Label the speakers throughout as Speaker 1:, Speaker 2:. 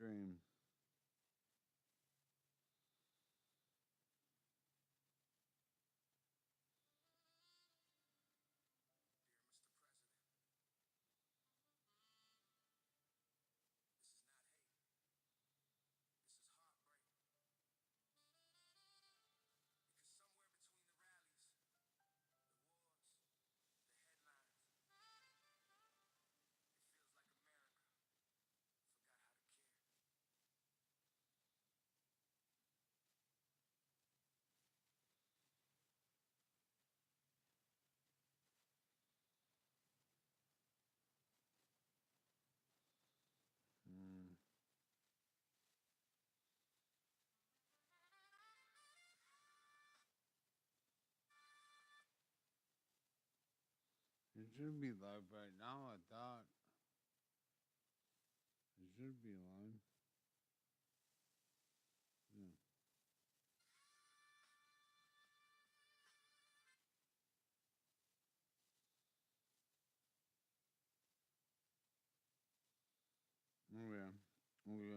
Speaker 1: stream. It should be live right now, I thought. It should be live. Yeah. Okay. Okay.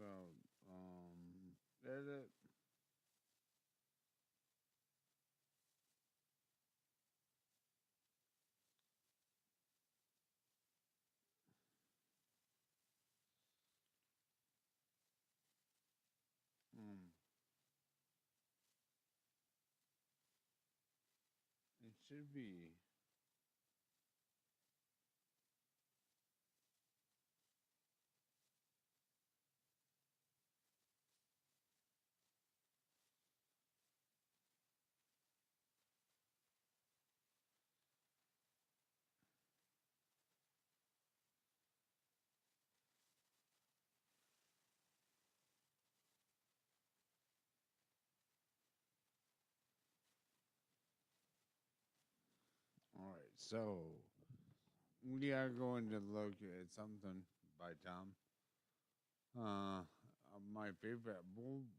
Speaker 1: About edit. It should be. All right, so we are going to look at something by Tom. My favorite.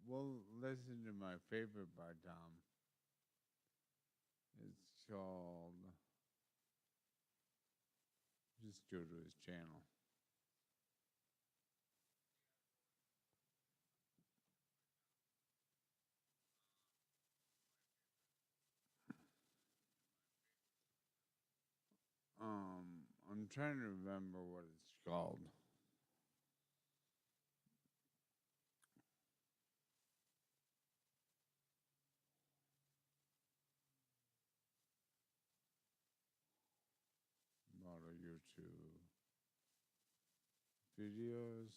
Speaker 1: We'll listen to my favorite by Tom. It's called. Just go to his channel. I'm trying to remember what it's called. About a YouTube videos.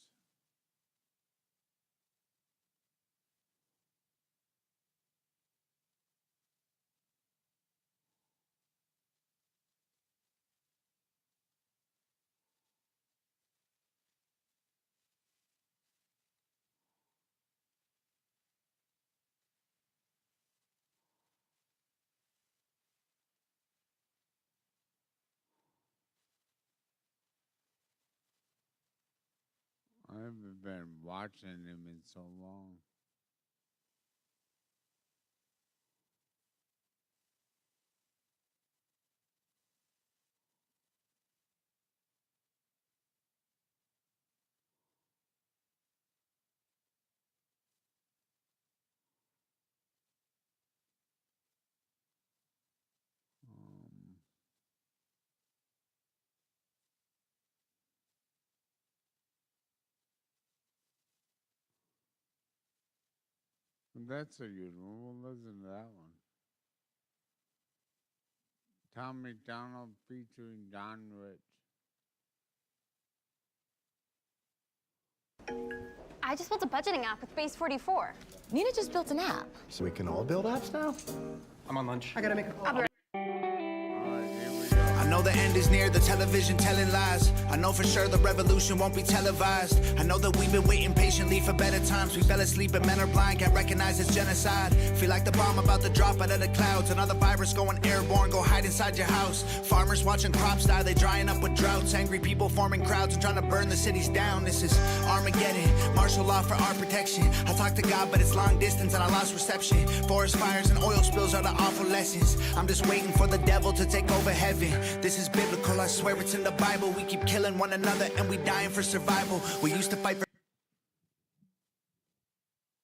Speaker 1: I haven't been watching him in so long. That's a good one. We'll listen to that one. Tom McDonald featuring Don Rich.
Speaker 2: I just built a budgeting app with Base 44.
Speaker 3: Nina just built an app.
Speaker 4: So we can all build apps now?
Speaker 5: I'm on lunch.
Speaker 4: I gotta make a call.
Speaker 1: All right, here we go.
Speaker 6: I know
Speaker 3: know the end is near, the television telling lies. I know for sure the revolution won't be televised. I know that we've been waiting patiently for better times. We fell asleep and men are blind, can't recognize it's genocide. Feel like the bomb about to drop out of the clouds. Another virus going airborne, go hide inside your house. Farmers watching crops die, they drying up with droughts. Angry people forming crowds and trying to burn the cities down. This is Armageddon, martial law for our protection. I talk to God but it's long distance and I lost reception. Forest fires and oil spills are the awful lessons. I'm just waiting for the devil to take over heaven. This is biblical, I swear it's in the Bible. We keep killing one another and we dying for survival. We used to fight for...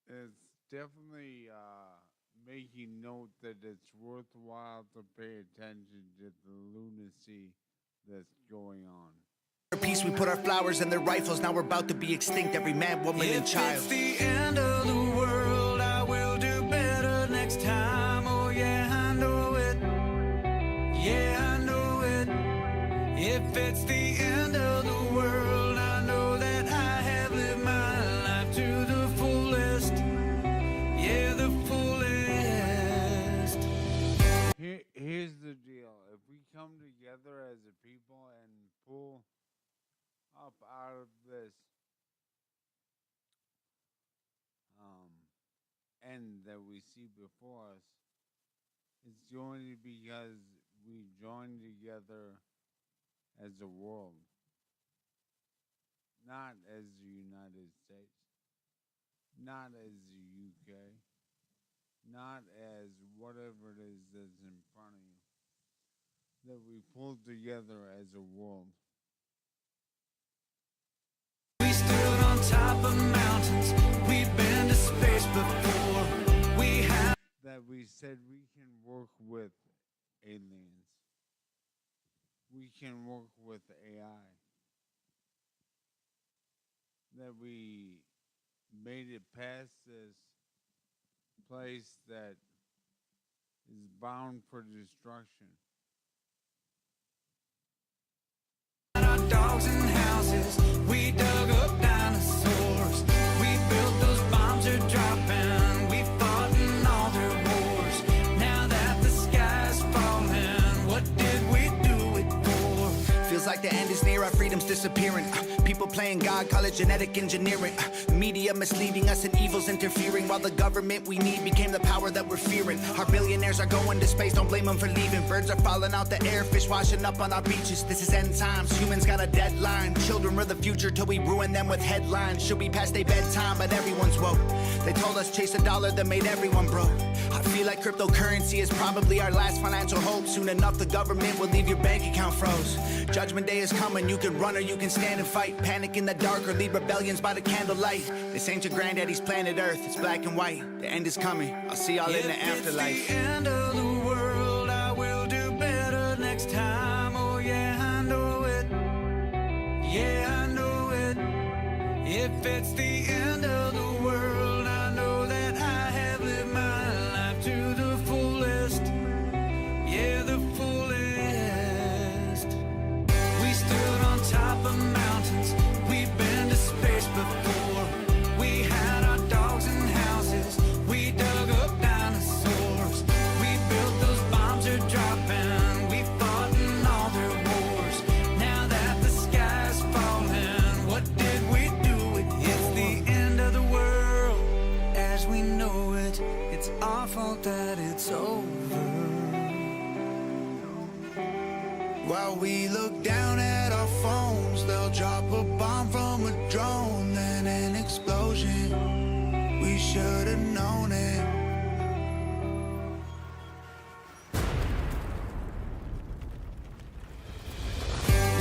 Speaker 1: It's definitely making note that it's worthwhile to pay attention to the lunacy that's going on.
Speaker 3: peace. We put our flowers in their rifles. Now we're about to be extinct, every man, woman, and child.
Speaker 4: If it's the end of the world, I will do better next time. Oh yeah, I know it. Yeah, I know it. If it's the end of the world, I know that I have lived my life to the fullest. Yeah, the fullest.
Speaker 1: Here's the deal. If we come together as a people and pull up out of this end that we see before us, it's only because we join together as a world, not as the United States, not as the UK, not as whatever it is that's in front of you, that we pull together as a world.
Speaker 4: We stood on top of mountains. We've been to space before. We have
Speaker 1: That we said we can work with aliens. We can work with AI. That we made it past this place that is bound for destruction.
Speaker 4: our dogs and houses. We dug up dinosaurs. We built those bombs are dropping. We fought in all their wars. Now that the sky's falling, what did we do it for?
Speaker 3: Feels like the end is near, our freedom's disappearing. People playing God, call it genetic engineering. Media misleading us and evil's interfering. While the government we need became the power that we're fearing. Our billionaires are going to space, don't blame them for leaving. Birds are falling out the air, fish washing up on our beaches. This is end times, humans got a deadline. Children are the future till we ruin them with headlines. Should be past their bedtime, but everyone's woke. They told us chase a dollar that made everyone broke. I feel like cryptocurrency is probably our last financial hope. Soon enough the government will leave your bank account froze. Judgment day is coming, you can run or you can stand and fight. Panic in the dark or lead rebellions by the candlelight. This ain't your granddaddy's planet Earth, it's black and white. The end is coming, I'll see y'all in the afterlife.
Speaker 4: If it's the end of the world, I will do better next time. Oh yeah, I know it. Yeah, I know it. If it's the end of the world, I know that I have lived my life to the fullest. Yeah, the fullest. We stood on top of mountains. We've been to space before. We had our dogs and houses. We dug up dinosaurs. We built those bombs are dropping. We fought in all their wars. Now that the sky's falling, what did we do? It's the end of the world as we know it. It's our fault that it's over. While we look down at our phones, they'll drop a bomb from a drone, then an explosion. We should have known it.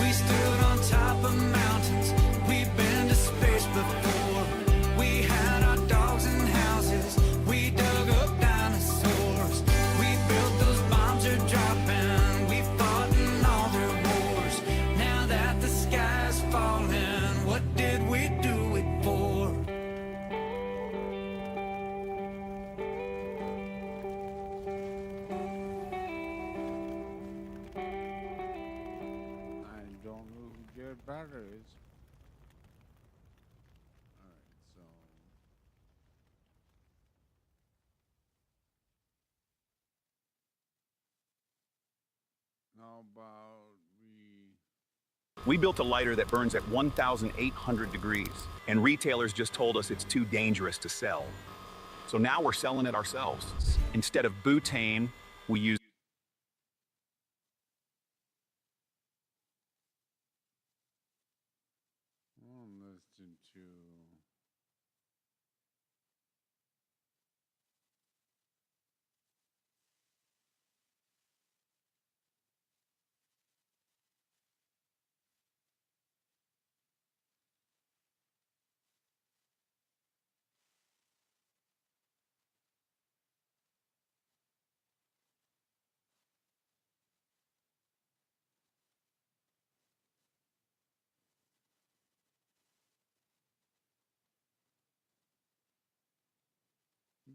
Speaker 4: We stood on top of mountains. We've been to space before. We had our dogs and houses. We dug up dinosaurs. We built those bombs are dropping. We fought in all their wars. Now that the sky's falling, what did we do it for?
Speaker 1: I don't know who Jared Barker is. Alright, so. How about
Speaker 5: We built a lighter that burns at 1,800 degrees, and retailers just told us it's too dangerous to sell. So now we're selling it ourselves. Instead of butane, we use
Speaker 1: I'll listen to.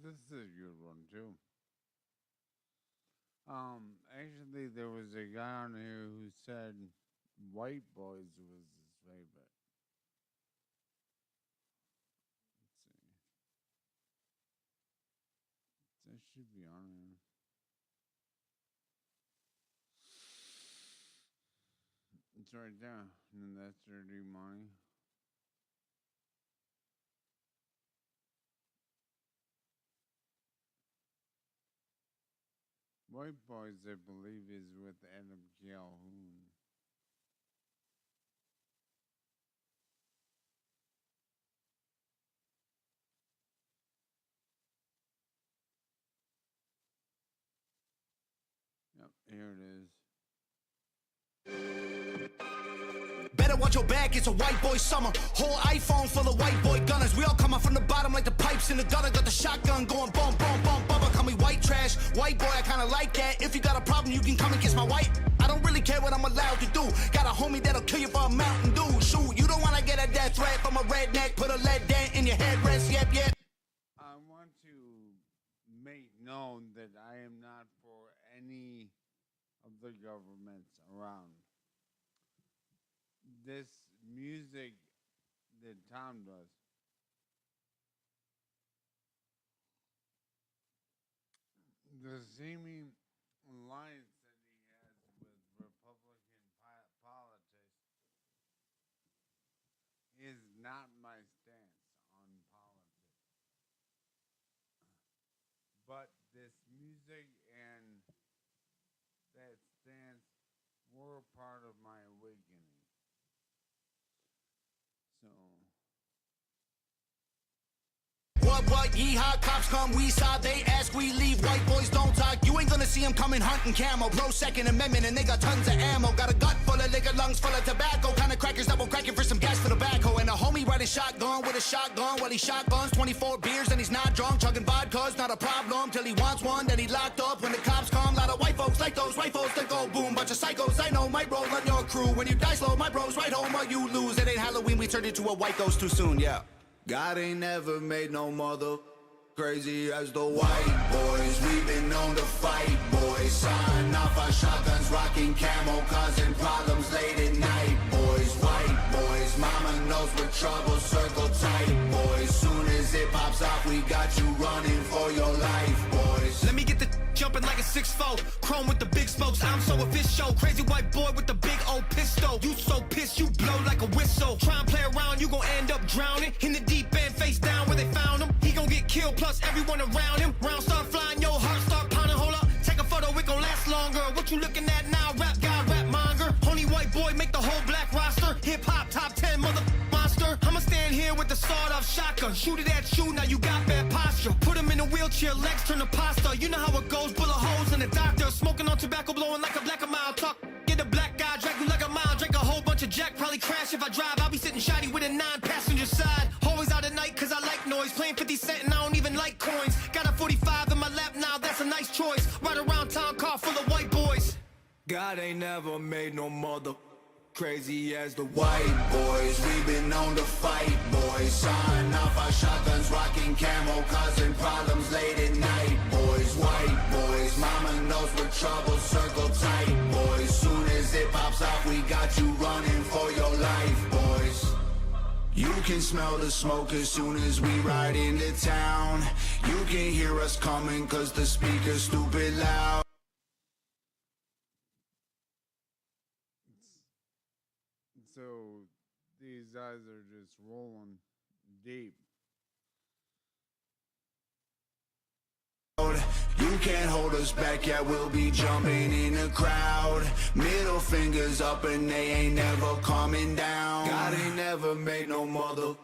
Speaker 1: This is a good one too. Actually, there was a guy on here who said White Boys was his favorite. Let's see. That should be on here. It's right there. And that's Dirty Money. White Boys, I believe, is with Adam Calhoun. Yep, here it is.
Speaker 3: Better watch your back, it's a white boy summer. Whole iPhone full of white boy gunners. We all come up from the bottom like the pipes in the gutter. Got the shotgun going bum, bum, bum, bum. Call me white trash, white boy, I kinda like that. If you got a problem, you can come and kiss my white. I don't really care what I'm allowed to do. Got a homie that'll kill you for a Mountain Dew. Shoot, you don't wanna get a death threat from a redneck. Put a lead dent in your headrest, yep, yep.
Speaker 1: I want to make known that I am not for any of the governments around. This music that Tom does, the seeming alliance that he has with Republican politics is not my stance on politics. But this music and that stance were part of my awakening. So
Speaker 3: What, yeehaw, cops come, we saw, they ask, we leave, white boys don't talk. You ain't gonna see them coming hunting camo. Pro Second Amendment and they got tons of ammo. Got a gut full of liquor, lungs full of tobacco. Kind of crackers that will crack it for some gas for the backhoe. And a homie riding shotgun with a shotgun. While he shotguns 24 beers and he's not drunk. Chugging vodka's not a problem till he wants one. Then he locked up when the cops come. Lot of white folks like those white folks that go boom. Bunch of psychos I know might roll on your crew. When you die slow, my bros right home or you lose. It ain't Halloween, we turned into a white ghost too soon, yeah. God ain't never made no mother crazy as the white boys. We've been known to fight, boys. Sign off our shotguns, rocking camo, causing problems late at night, boys. White boys, mama knows we're trouble, circle tight, boys. Soon as it pops off, we got you running for your life, boys.
Speaker 6: Let me get the jumping like a 6'4", chrome with the big spokes. I'm so official, crazy white boy with the big old pistol. You so pissed, you blow like a whistle. Try and play around, you gon' end up drowning in the deep end, face down where they found him. He gon' get killed, plus everyone around him. Round start flying, your heart start pounding. Hold up, take a photo, it gon' last longer. What you looking at now? Rap guy, rap monger. Only white boy make the whole black roster. Hip hop top 10, mother monster. I'ma stand here with the sawed-off shotgun. Shoot it at you, now you got bad posture. Put him in a wheelchair, legs turn to pasta. You know how it goes, bullet holes in the doctor. Smoking on tobacco, blowing like a black a mile. Talk, get a black guy, drag you like a mile. Drink a whole bunch of Jack, probably crash if I drive. I'll be sitting shoddy with a 9-passenger side. Always out at night cause I like noise. Playing 50 cent and I don't even like coins. Got a 45 in my lap now, that's a nice choice. Ride around town, car full of white boys.
Speaker 4: God ain't never made no mother crazy as the
Speaker 3: White boys, we've been known to fight, boys. Sign off our shotguns, rocking camo, causing problems late at night, boys. White boys, mama knows we're trouble, circle tight, boys. Soon as it pops off, we got you running for your life, boys. You can smell the smoke as soon as we ride into town. You can hear us coming cause the speaker's stupid loud.
Speaker 1: so these guys are just rolling deep.
Speaker 3: You can't hold us back, yeah, we'll be jumping in the crowd. Middle fingers up and they ain't never coming down. God ain't never made no mother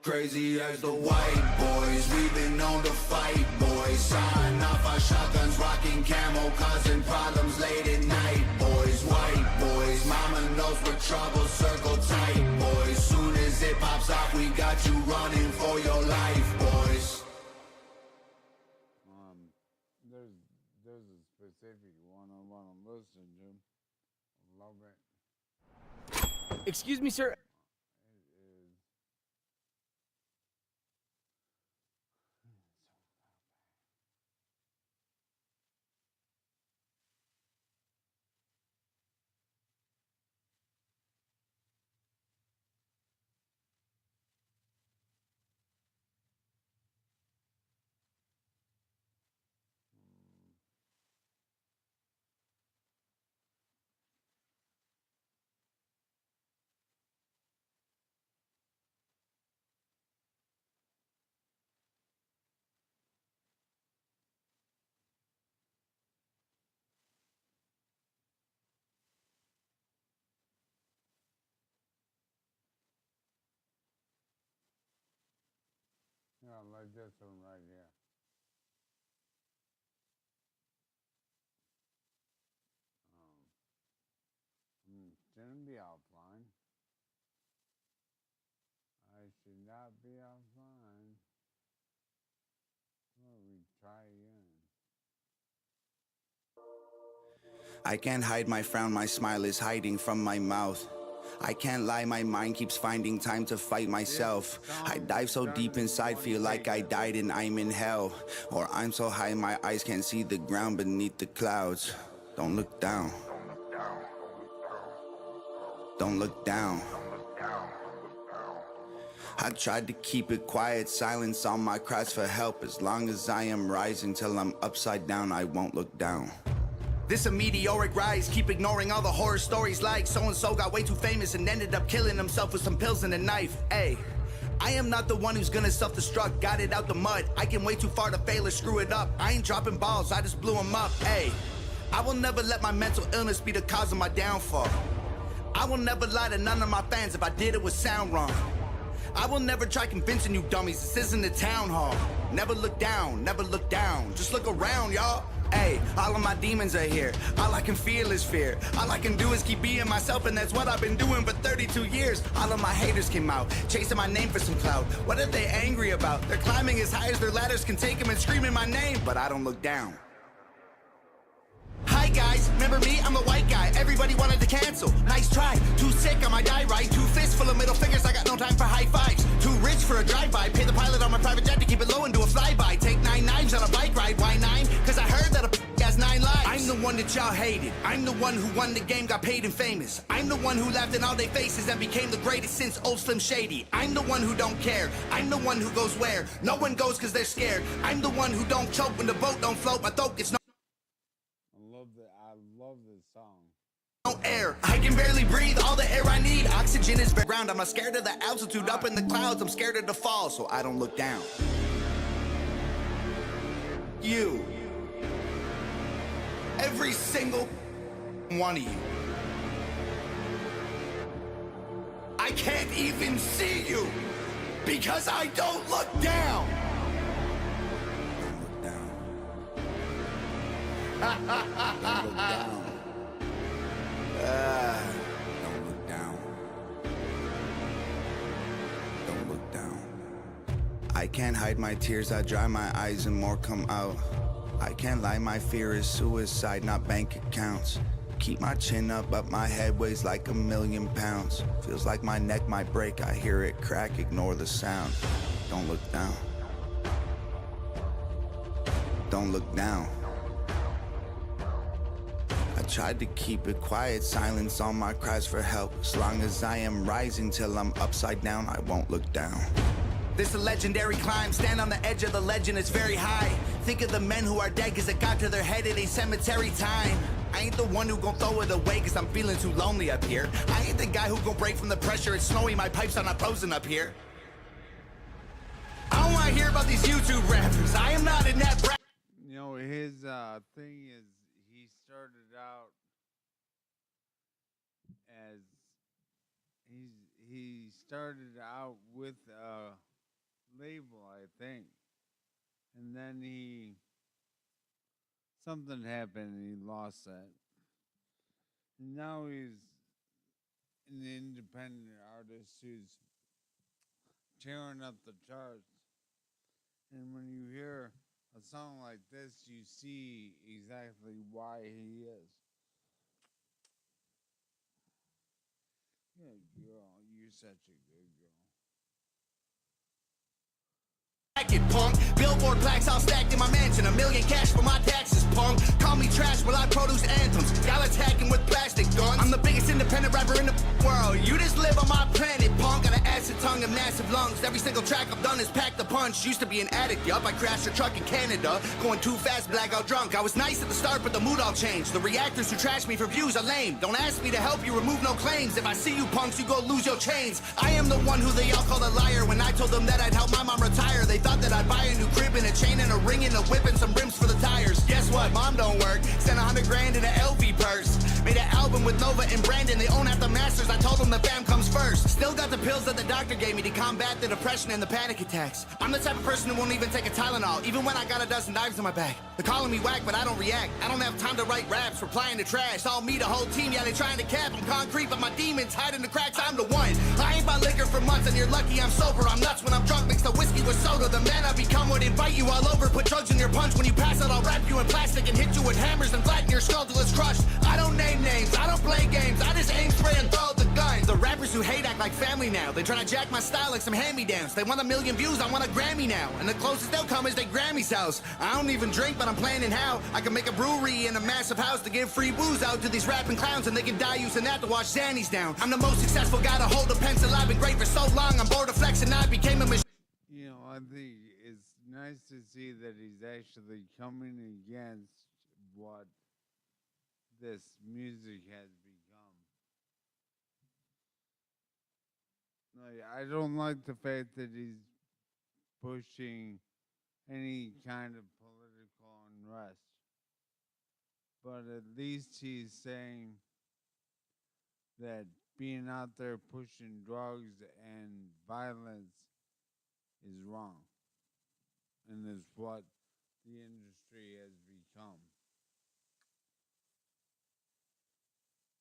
Speaker 3: crazy as the white boys. We've been known to fight, boys. Sign off our shotguns, rocking camo, causing problems late at night, boys. White boys, mama knows we're trouble, circle tight, boys. Soon as it pops off, we got you running for your life, boys.
Speaker 1: There's a specific one I want to listen to. Love it.
Speaker 7: Excuse me, sir.
Speaker 1: It is. Yeah, like this one right here. Shouldn't be offline. I should not be offline. Well, we try again.
Speaker 3: I can't hide my frown, my smile is hiding from my mouth. I can't lie, my mind keeps finding time to fight myself. I dive so deep inside, feel like I died and I'm in hell. Or I'm so high, my eyes can't see the ground beneath the clouds. Don't look down. Don't look down. I tried to keep it quiet, silence all my cries for help. As long as I am rising till I'm upside down, I won't look down. This a meteoric rise, keep ignoring all the horror stories like so-and-so got way too famous and ended up killing himself with some pills and a knife. Ayy, I am not the one who's gonna self-destruct, got it out the mud. I can way too far to fail or screw it up. I ain't dropping balls, I just blew them up. Ayy, I will never let my mental illness be the cause of my downfall. I will never lie to none of my fans, if I did it would sound wrong. I will never try convincing you dummies, this isn't a town hall. Never look down, just look around, y'all. Ayy, all of my demons are here, all I can feel is fear. All I can do is keep being myself, and that's what I've been doing for 32 years. All of my haters came out, chasing my name for some clout. What are they angry about? They're climbing as high as their ladders can take them and screaming my name, but I don't look down. Hi guys, remember me? I'm the white guy. Everybody wanted to cancel. Nice try. Too sick on my die right. 2 fists full of middle fingers. I got no time for high fives. Too rich for a drive-by. Pay the pilot on my private jet to keep it low and do a flyby. Take 9 knives on a bike ride. Why 9? Cause I heard that a has 9 lives. I'm the one that y'all hated. I'm the one who won the game, got paid and famous. I'm the one who laughed in all their faces and became the greatest since old Slim Shady. I'm the one who don't care. I'm the one who goes where no one goes cause they're scared. I'm the one who don't choke when the boat don't float. My throat gets no
Speaker 1: I love this song.
Speaker 3: No air, I can barely breathe, all the air I need. Oxygen is ground, I'm not scared of the altitude. Up in the clouds, I'm scared of the fall, so I don't look down. You, every single one of you. I can't even see you because I don't look down. Don't look down. Don't look down. Don't look down. Don't look down. I can't hide my tears, I dry my eyes and more come out. I can't lie, my fear is suicide, not bank accounts. Keep my chin up, but my head weighs like 1,000,000 pounds. Feels like my neck might break, I hear it crack, ignore the sound. Don't look down. Don't look down. I tried to keep it quiet, silence all my cries for help. As long as I am rising till I'm upside down, I won't look down. This a legendary climb, stand on the edge of the legend, it's very high. Think of the men who are dead cause it got to their head, it ain't cemetery time. I ain't the one who gon' throw it away cause I'm feeling too lonely up here. I ain't the guy who gon' break from the pressure, it's snowy, my pipes are not frozen up here. I don't wanna hear about these YouTube rappers, I am not in that bracket.
Speaker 1: You know, his thing is he started out as he started out with a label, I think, and then something happened and he lost that. And now he's an independent artist who's tearing up the charts. And when you hear a song like this, you see exactly why he is. Good girl, you're such a good girl.
Speaker 3: Punk, billboard plaques all stacked in my mansion, $1 million cash for my taxes, punk. Call me trash while I produce anthems, y'all attacking with plastic guns. I'm the biggest independent rapper in the world, you just live on my planet, punk. Got an acid tongue and massive lungs, every single track I've done is packed a punch. Used to be an addict, yup, I crashed a truck in Canada, going too fast, blackout drunk. I was nice at the start, but the mood all changed. The reactors who trash me for views are lame. Don't ask me to help you, remove no claims. If I see you punks, you go lose your chains. I am the one who they all call a liar. When I told them that I'd help my mom retire, they thought that I'd buy a new crib and a chain and a ring and a whip and some rims for the tires. Guess what? Mom don't work. Sent $100 grand in an LV purse. Made an album with Nova and Brandon. They own half the masters. I told them the fam comes first. Still got the pills that the doctor gave me to combat the depression and the panic attacks. I'm the type of person who won't even take a Tylenol, even when I got a dozen knives in my bag. They're calling me whack, but I don't react. I don't have time to write raps, replying to trash. All me, the whole team, yeah, they trying to cap. I'm concrete, but my demons hide in the cracks. I'm the one. I ain't bought liquor for months, and you're lucky I'm sober. I'm nuts when I'm drunk, mix the whiskey with soda. The man I become would invite you all over, put drugs in your punch. When you pass out, I'll wrap you in plastic and hit you with hammers and flatten your skull till it's crushed. I don't name names, I don't play games, I just aim, spray, and throw the gun. The rappers who hate act like family now. They try to jack my style like some hand-me-downs. They want 1 million views, I want a Grammy now. And the closest they'll come is they Grammy's house. I don't even drink, but I'm planning how I can make a brewery in a massive house to give free booze out to these rapping clowns, and they can die using that to wash Xannies down. I'm the most successful guy to hold a pencil. I've been great for so long, I'm bored of flexing, I became a machine.
Speaker 1: You know, I think it's nice to see that he's actually coming against what this music has become. Like, I don't like the fact that he's pushing any kind of political unrest, but at least he's saying that being out there pushing drugs and violence is wrong, and is what the industry has become.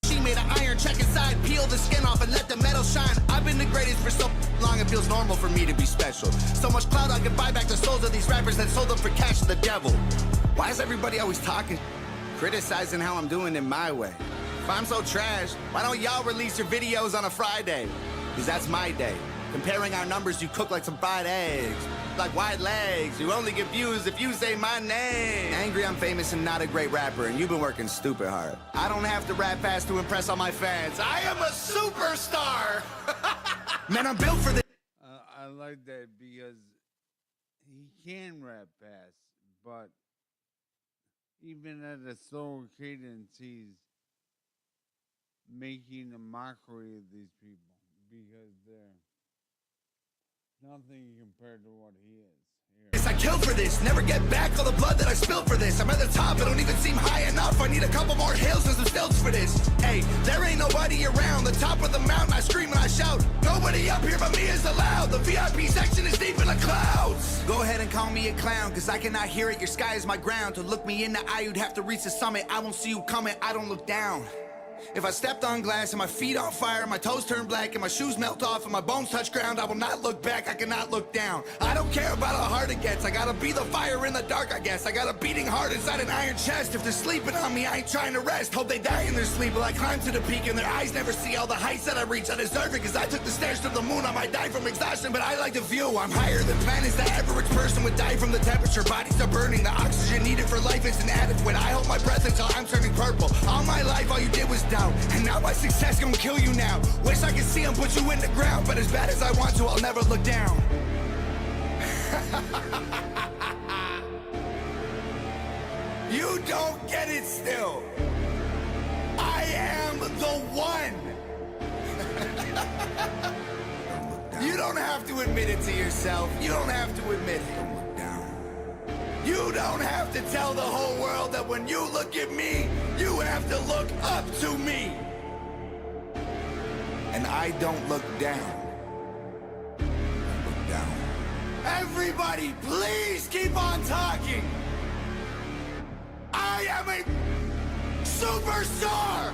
Speaker 3: She made an iron check inside, peel the skin off and let the metal shine. I've been the greatest for so long, it feels normal for me to be special. So much clout I could buy back the souls of these rappers that sold them for cash to the devil. Why is everybody always talking, criticizing how I'm doing it my way? If I'm so trash, why don't y'all release your videos on a Friday? Cause that's my day. Comparing our numbers, you cook like some fried eggs. Like white legs, you only get views if you say my name. Angry I'm famous and not a great rapper, and you've been working stupid hard. I don't have to rap fast to impress all my fans. I am a superstar! Man, I'm built for this.
Speaker 1: I like that because he can rap fast, but even at a slower cadence, he's making a mockery of these people because they're nothing compared to what he is.
Speaker 3: I killed for this, never get back all the blood that I spilled for this. I'm at the top, I don't even seem high enough. I need a couple more hills and some stilts for this. Hey, there ain't nobody around. The top of the mountain, I scream and I shout. Nobody up here but me is allowed. The VIP section is deep in the clouds. Go ahead and call me a clown, cause I cannot hear it. Your sky is my ground. To look me in the eye, you'd have to reach the summit. I won't see you coming, I don't look down. If I stepped on glass and my feet on fire, my toes turn black and my shoes melt off and my bones touch ground, I will not look back, I cannot look down. I don't care about how hard it gets, I gotta be the fire in the dark, I guess. I got a beating heart inside an iron chest. If they're sleeping on me, I ain't trying to rest. Hope they die in their sleep while I climb to the peak and their eyes never see all the heights that I reach. I deserve it cause I took the stairs to the moon. I might die from exhaustion, but I like the view. I'm higher than planets, the average person would die from the temperature. Bodies are burning, the oxygen needed for life is inadequate. I hold my breath until I'm turning purple. All my life, all you did was doubt, and now my success gonna kill you now. Wish I could see him put you in the ground, but as bad as I want to, I'll never look down. You don't get it still. I am the one. You don't have to admit it to yourself. You don't have to admit it. You don't have to tell the whole world that when you look at me, you have to look up to me. And I don't look down. I look down. Everybody, please keep on talking. I am a superstar.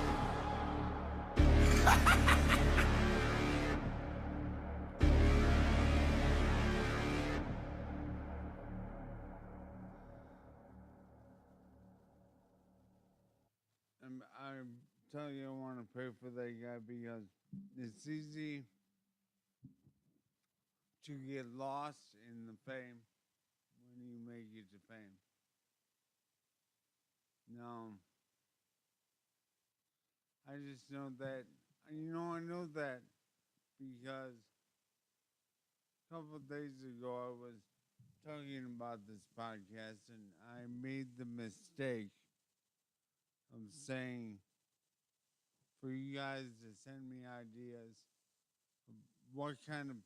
Speaker 1: I'm telling you, I want to pray for that guy because it's easy to get lost in the fame when you make it to fame. No. I just know that, I know that because a couple of days ago I was talking about this podcast and I made the mistake of saying for you guys to send me ideas of what kind of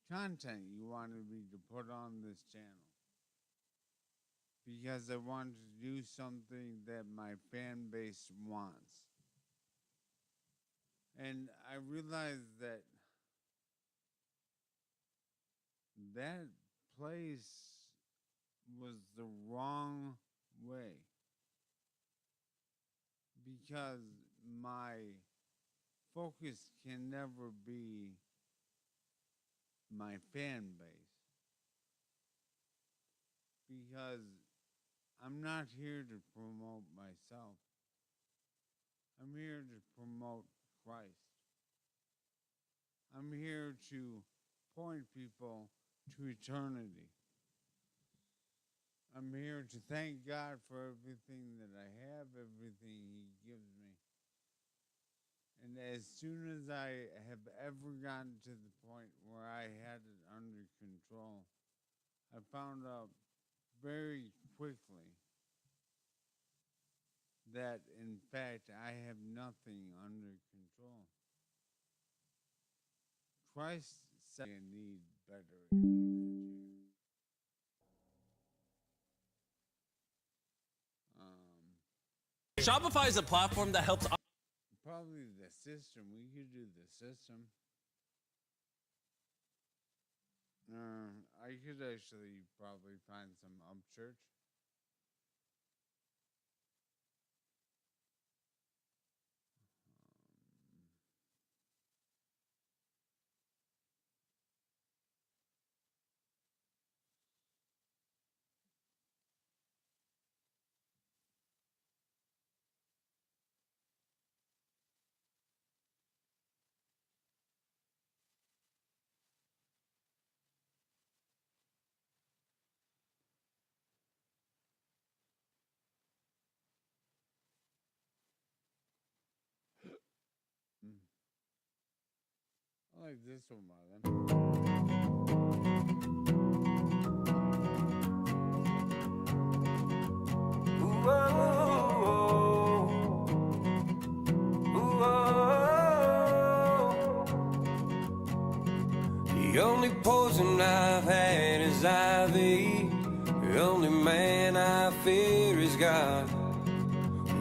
Speaker 1: content you wanted me to put on this channel, because I wanted to do something that my fan base wants. And I realized that that place was the wrong way, because my focus can never be my fan base, because I'm not here to promote myself. I'm here to promote Christ. I'm here to point people to eternity. I'm here to thank God for everything that I have, everything He gives me. And as soon as I have ever gotten to the point where I had it under control, I found out very quickly that, in fact, I have nothing under control. Christ said I need better internet here.
Speaker 7: Shopify is a platform that helps.
Speaker 1: Probably the system. We could do the system. I could actually probably find some Upchurch. I like this one more then.
Speaker 4: The only poison I've had is IV. The only man I fear is God.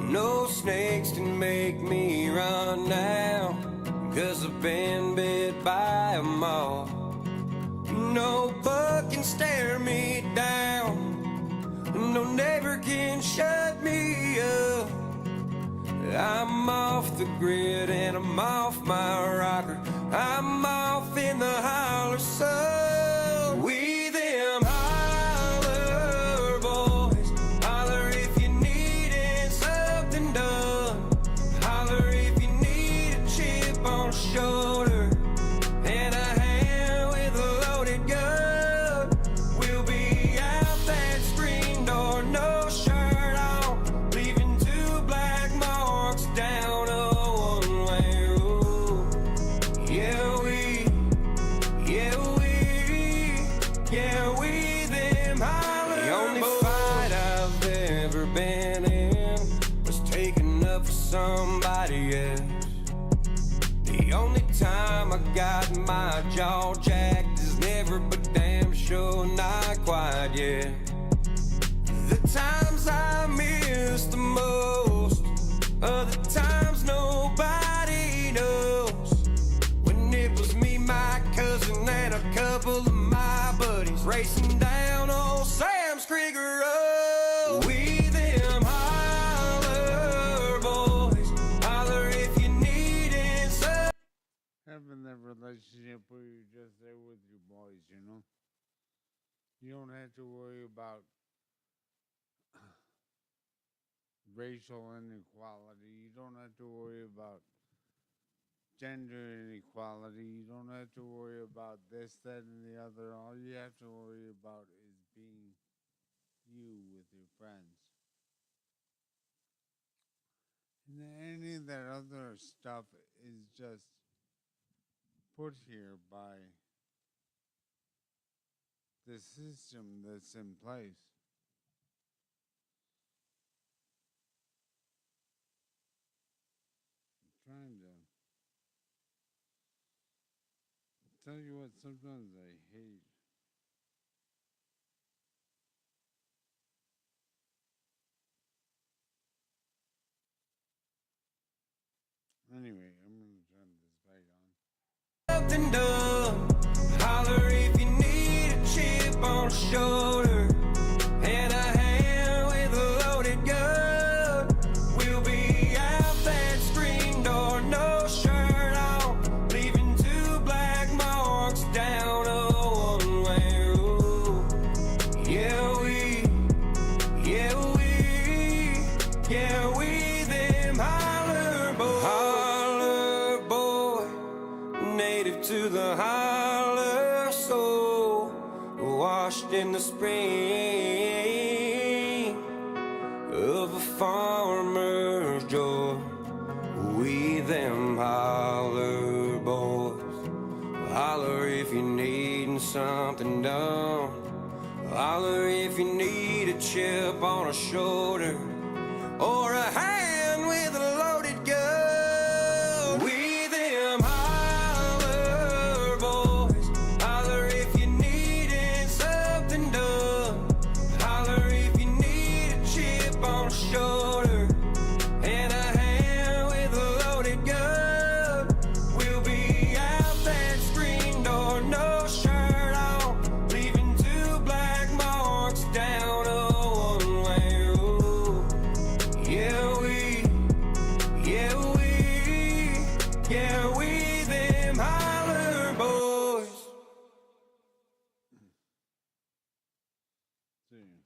Speaker 4: No snakes can make me run now, 'cause I've been bit by a moth. No bug can stare me down. No neighbor can shut me up. I'm off the grid and I'm off my rocker. I'm off in the holler sun. We them holler boys. Holler if you needed something done. Holler if you need a chip on shoulder and a hand with a loaded gun. We'll be out that screen door, no shirt on, leaving two black marks down a one-way road. Yeah, we
Speaker 8: somebody else. The only time I got my jaw jacked is never, but damn sure not quite yet. The times I miss the most are the times nobody knows. When it was me, my cousin, and a couple of my buddies racing down old Sam's Creek Road. We them holler boys, holler if you needin' some.
Speaker 1: Having that relationship where you're just there with your boys, you know? You don't have to worry about racial inequality. You don't have to worry about gender inequality. You don't have to worry about this, that, and the other. All you have to worry about is being you with your friends. And any of that other stuff is just put here by the system that's in place. I'm trying to tell you what, sometimes I hate. Anyway, I'm gonna turn this back on.
Speaker 8: Something done. Holler if you need a chip on the shoulder and a hand with a loaded gun. We'll be out that screen door, no shirt on, leaving 2 black marks down a one-way road. Yeah, we them holler boys. Holler boy, native to the holler soul, washed in the spring of a farmer's joy. We them holler boys, holler if you're needing something done, holler if you need a chip on a shoulder or a hand with a loaded gun. We them holler boys, holler if you needin' something done, holler if you need a chip on a shoulder and a hand with a loaded gun. We'll be out that screen door, no shirt on, leaving 2 black marks down a one-way road. Yeah, we them holler boys.
Speaker 1: See.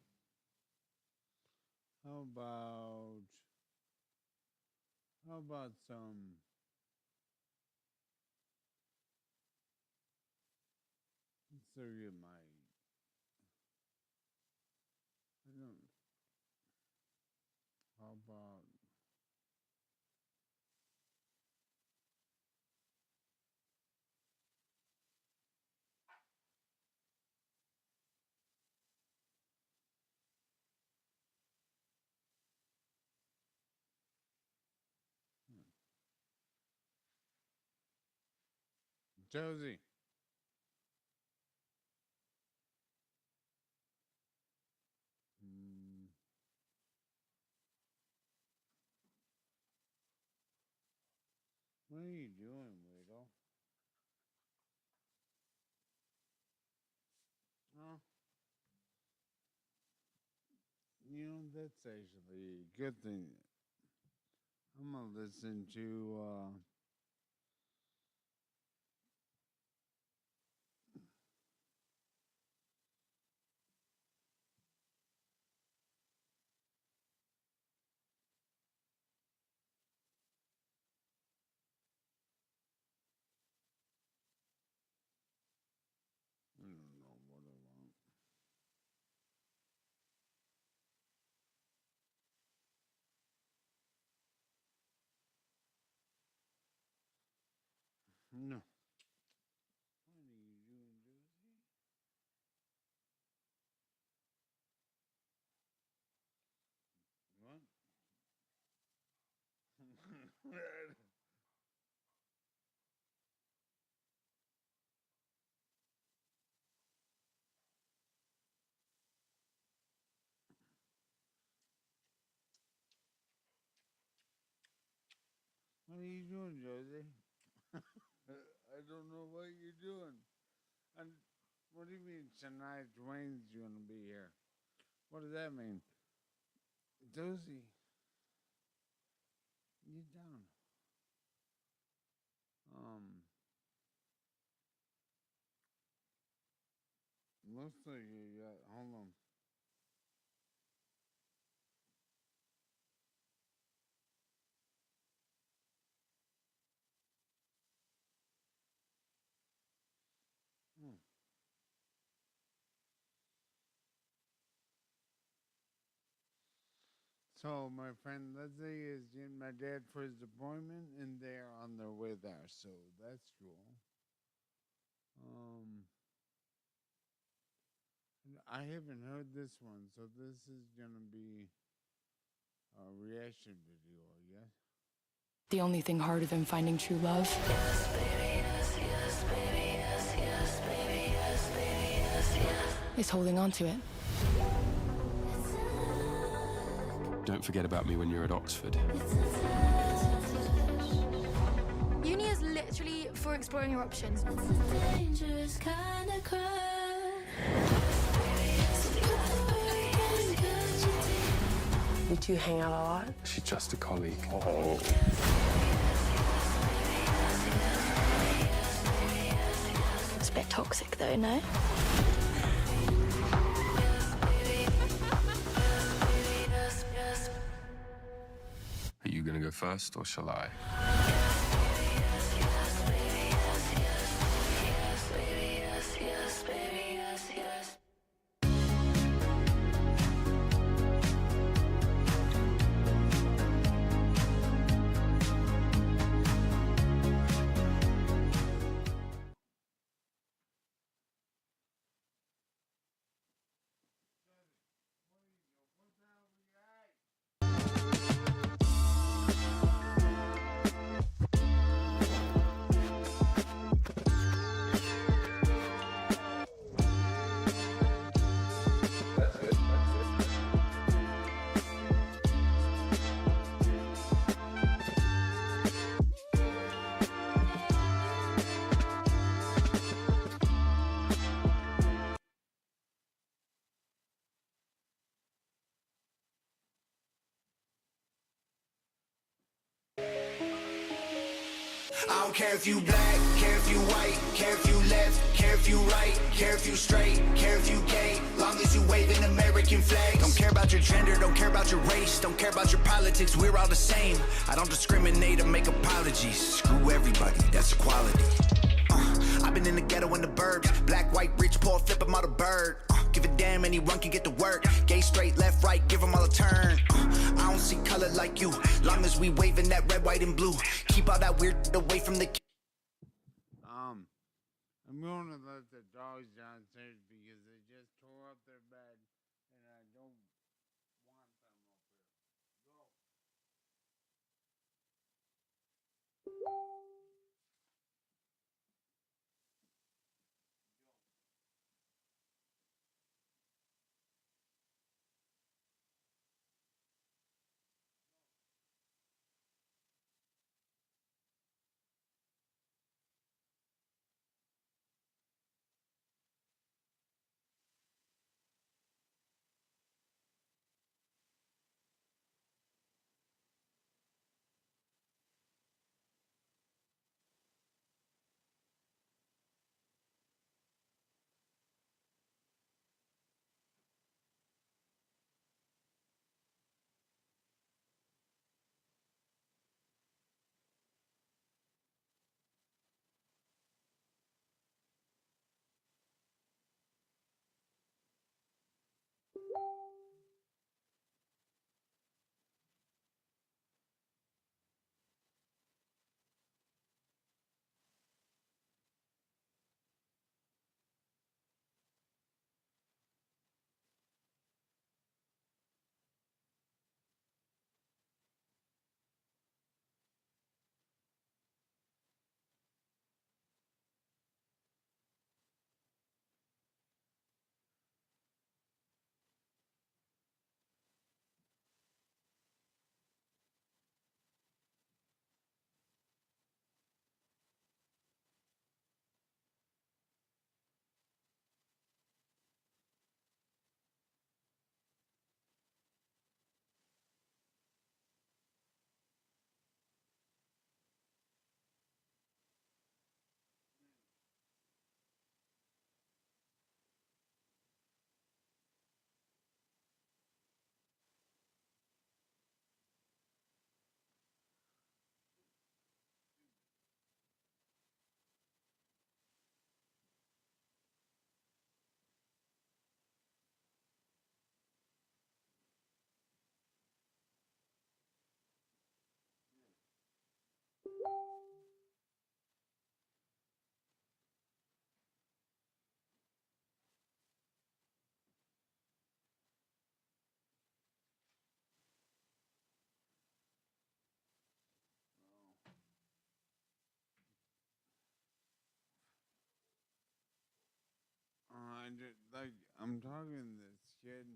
Speaker 1: How about some Syria might I don't how about Josie? Hmm. What are you doing, weirdo? Oh, that's actually a good thing. I'm gonna listen to I don't know what I want. No. What are you doing, Josie? What? What are you doing, Josie? I don't know what you're doing. And what do you mean Shania Twain's gonna be here? What does that mean? Josie, you down. Looks like you got, hold on. Hmm. So my friend Leslie is getting my dad for his appointment, and they're on their way there. So that's cool. I haven't heard this one, so this is gonna be a reaction video, yes?
Speaker 9: The only thing harder than finding true love is holding on to it.
Speaker 10: Don't forget about me when you're at Oxford.
Speaker 9: Uni is literally for exploring your options.
Speaker 11: It's a dangerous kind of crowd.
Speaker 12: You two hang out a lot?
Speaker 10: She's just a colleague. Oh.
Speaker 11: It's a bit toxic though, no?
Speaker 10: Are you gonna go first, or shall I?
Speaker 3: I don't care if you black, care if you white, care if you left, care if you right, care if you straight, care if you gay, long as you waving American flags. Don't care about your gender, don't care about your race, don't care about your politics, we're all the same. I don't discriminate or make apologies. Screw everybody, that's equality. I've been in the ghetto in the burbs, black, white, rich, poor, flip 'em out a bird. Give a damn, anyone can get to work. Gay, straight, left, right, give them all a turn. I don't see color like you, long as we waving that red, white, and blue. Keep all that weird away from the.
Speaker 1: I'm going to let the dogs downstairs because they just tore up their bed, and I don't want them up here. Go. like, I'm talking to this kid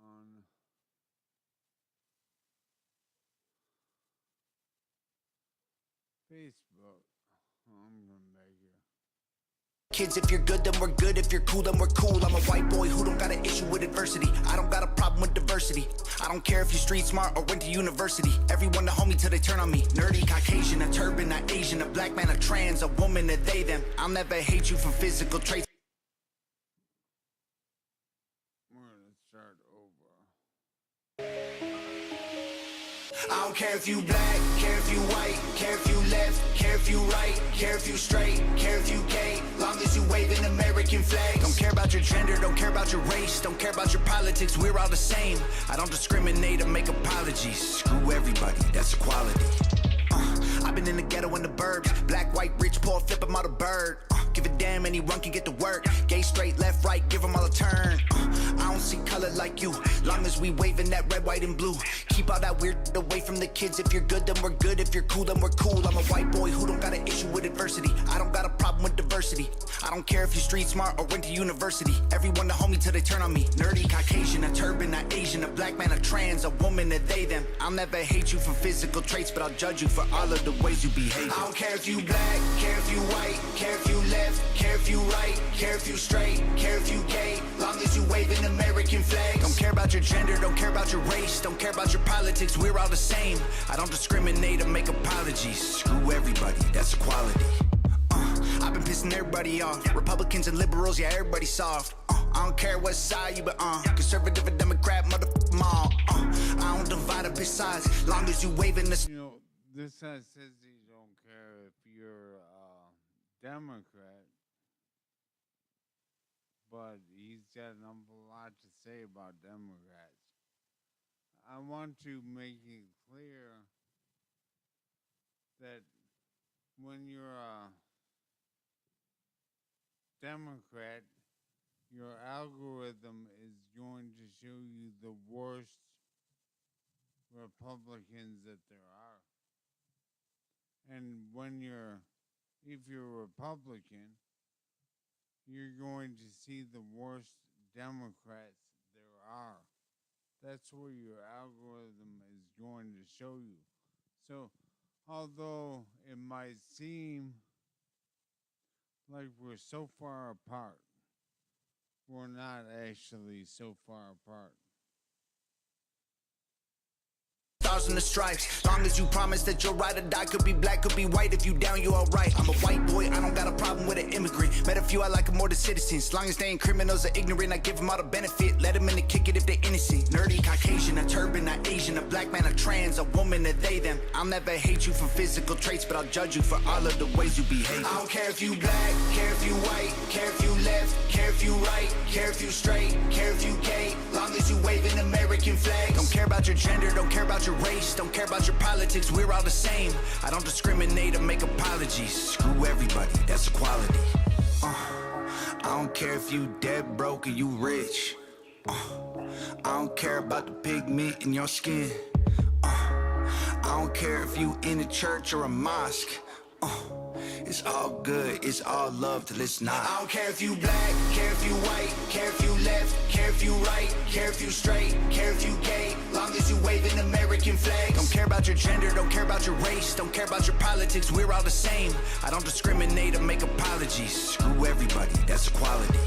Speaker 1: on Facebook. I'm gonna make it.
Speaker 3: Kids, if you're good, then we're good. If you're cool, then we're cool. I'm a white boy who don't got an issue with adversity. I don't got a problem with diversity. I don't care if you're street smart or went to university. Everyone to homie till they turn on me. Nerdy, Caucasian, a turban, a Asian, a black man, a trans, a woman, a they, them. I'll never hate you for physical traits.
Speaker 1: We're gonna start over.
Speaker 3: I don't care if you black, care if you white, care if you left, care if you right, care if you straight, care if you gay, long as you waving American flags. Don't care about your gender, don't care about your race, don't care about your politics, we're all the same. I don't discriminate or make apologies. Screw everybody, that's equality. I've been in the ghetto in the burbs, black, white, rich, poor, flip 'em out a bird. Give a damn, anyone can get to work. Gay, straight, left, right, give 'em all a turn. I don't see color like you, long as we waving that red, white, and blue. Keep all that weird away from the kids. If you're good, then we're good. If you're cool, then we're cool. I'm a white boy who don't got an issue with adversity. I don't got a problem with diversity. I don't care if you're street smart or went to university. Everyone to homie till they turn on me. Nerdy, Caucasian, a turban, a Asian, a black man, a trans, a woman, a they, them. I'll never hate you for physical traits, but I'll judge you for all of the ways you behave. I don't care if you black, care if you white, care if you left, care if you right, care if you straight, care if you gay, long as you waving American flags. Don't care about your gender, don't care about your race, don't care about your politics, we're all the same. I don't discriminate or make apologies. Screw everybody, that's equality. I've been pissing everybody off. Republicans and liberals, yeah, everybody's soft. I don't care what side you been on. Conservative or Democrat, motherfucker all. I don't divide up his sides, long as you waving this.
Speaker 1: You know, this guy says he don't care if you're a Democrat, but he's got an awful lot to say about Democrats. I want to make it clear that when you're a Democrat, your algorithm is going to show you the worst Republicans that there are. And if you're a Republican, you're going to see the worst Democrats there are. That's where your algorithm is going to show you. So, although it might seem like we're so far apart, we're not actually so far apart.
Speaker 3: Stars and the stripes, long as you promise that you'll ride or die. Could be black, could be white, if you down, you alright. I'm a white boy, I don't got a problem with an immigrant. Met a few, I like them more than citizens. Long as they ain't criminals or ignorant, I give them all the benefit. Let them in to kick it if they innocent. Nerdy, Caucasian, a turban, a Asian, a black man, a trans, a woman, a they, them. I'll never hate you for physical traits, but I'll judge you for all of the ways you behave. I don't care if you black, care if you white, care if you left, care if you right, care if you straight, care if you gay, long as you waving American flags. Don't care about your gender, don't care about your race, don't care about your politics, we're all the same. I don't discriminate or make apologies. Screw everybody, that's equality. I don't care if you dead broke or you rich. I don't care about the pigment in your skin. I don't care if you in a church or a mosque. It's all good, it's all love till it's not. I don't care if you black, care if you white, care if you left, care if you right, care if you straight, care if you gay, long as you waving American flags. Don't care about your gender, don't care about your race, don't care about your politics, we're all the same. I don't discriminate or make apologies. Screw everybody, that's equality.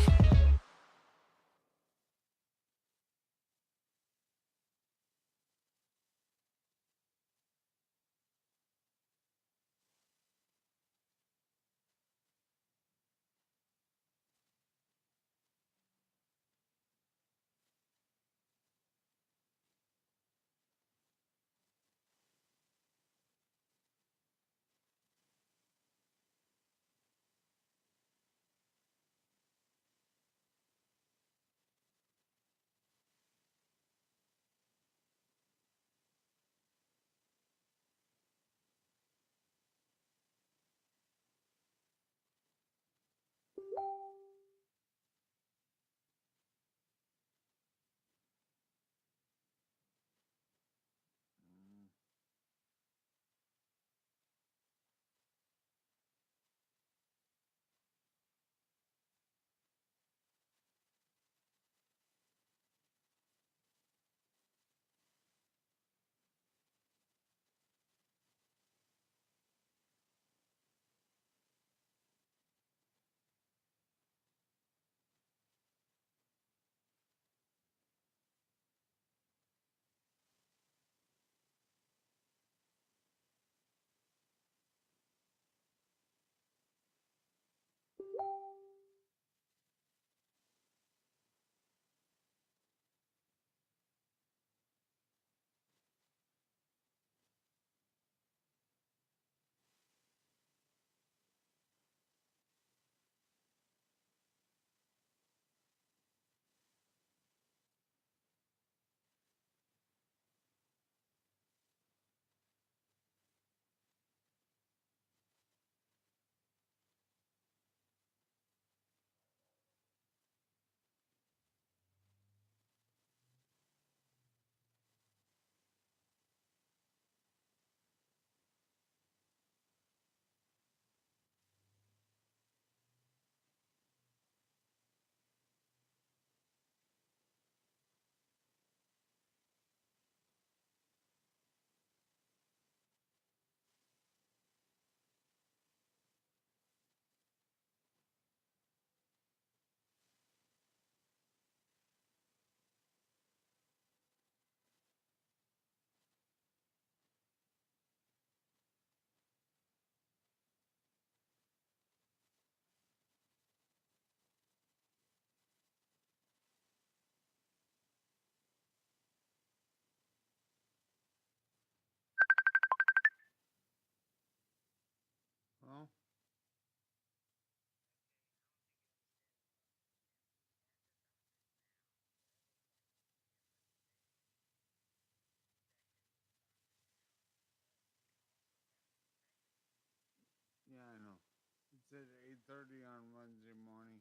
Speaker 1: at 8:30 on Wednesday morning.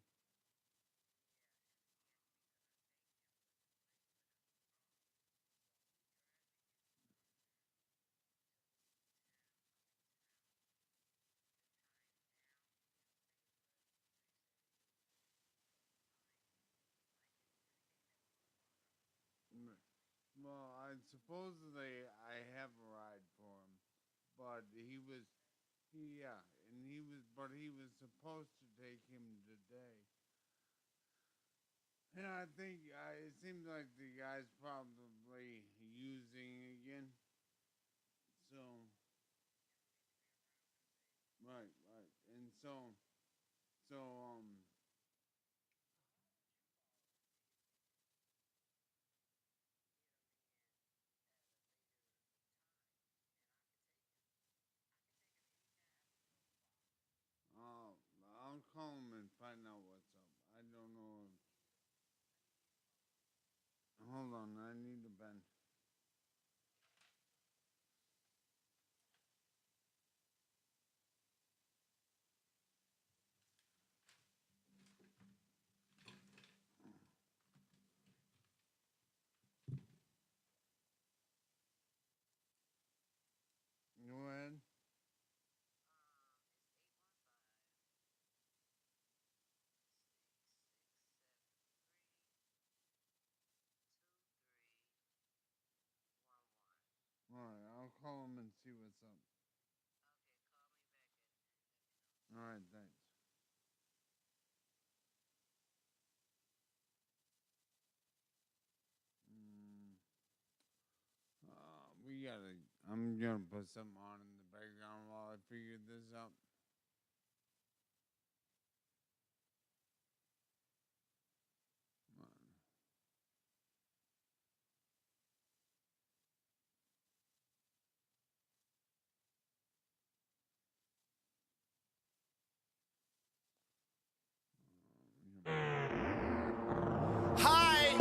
Speaker 1: Well, I supposedly I have a ride for him, but he was supposed to take him today. And I think it seems like the guy's probably using again. So, right, and so uh, I'll call him and find out what's up. I don't know. Hold on, I need a pen. Go ahead. All right, I'll call him and see what's up. All right, thanks. We gotta. I'm gonna put something on in the background while I figure this out.
Speaker 3: Hi!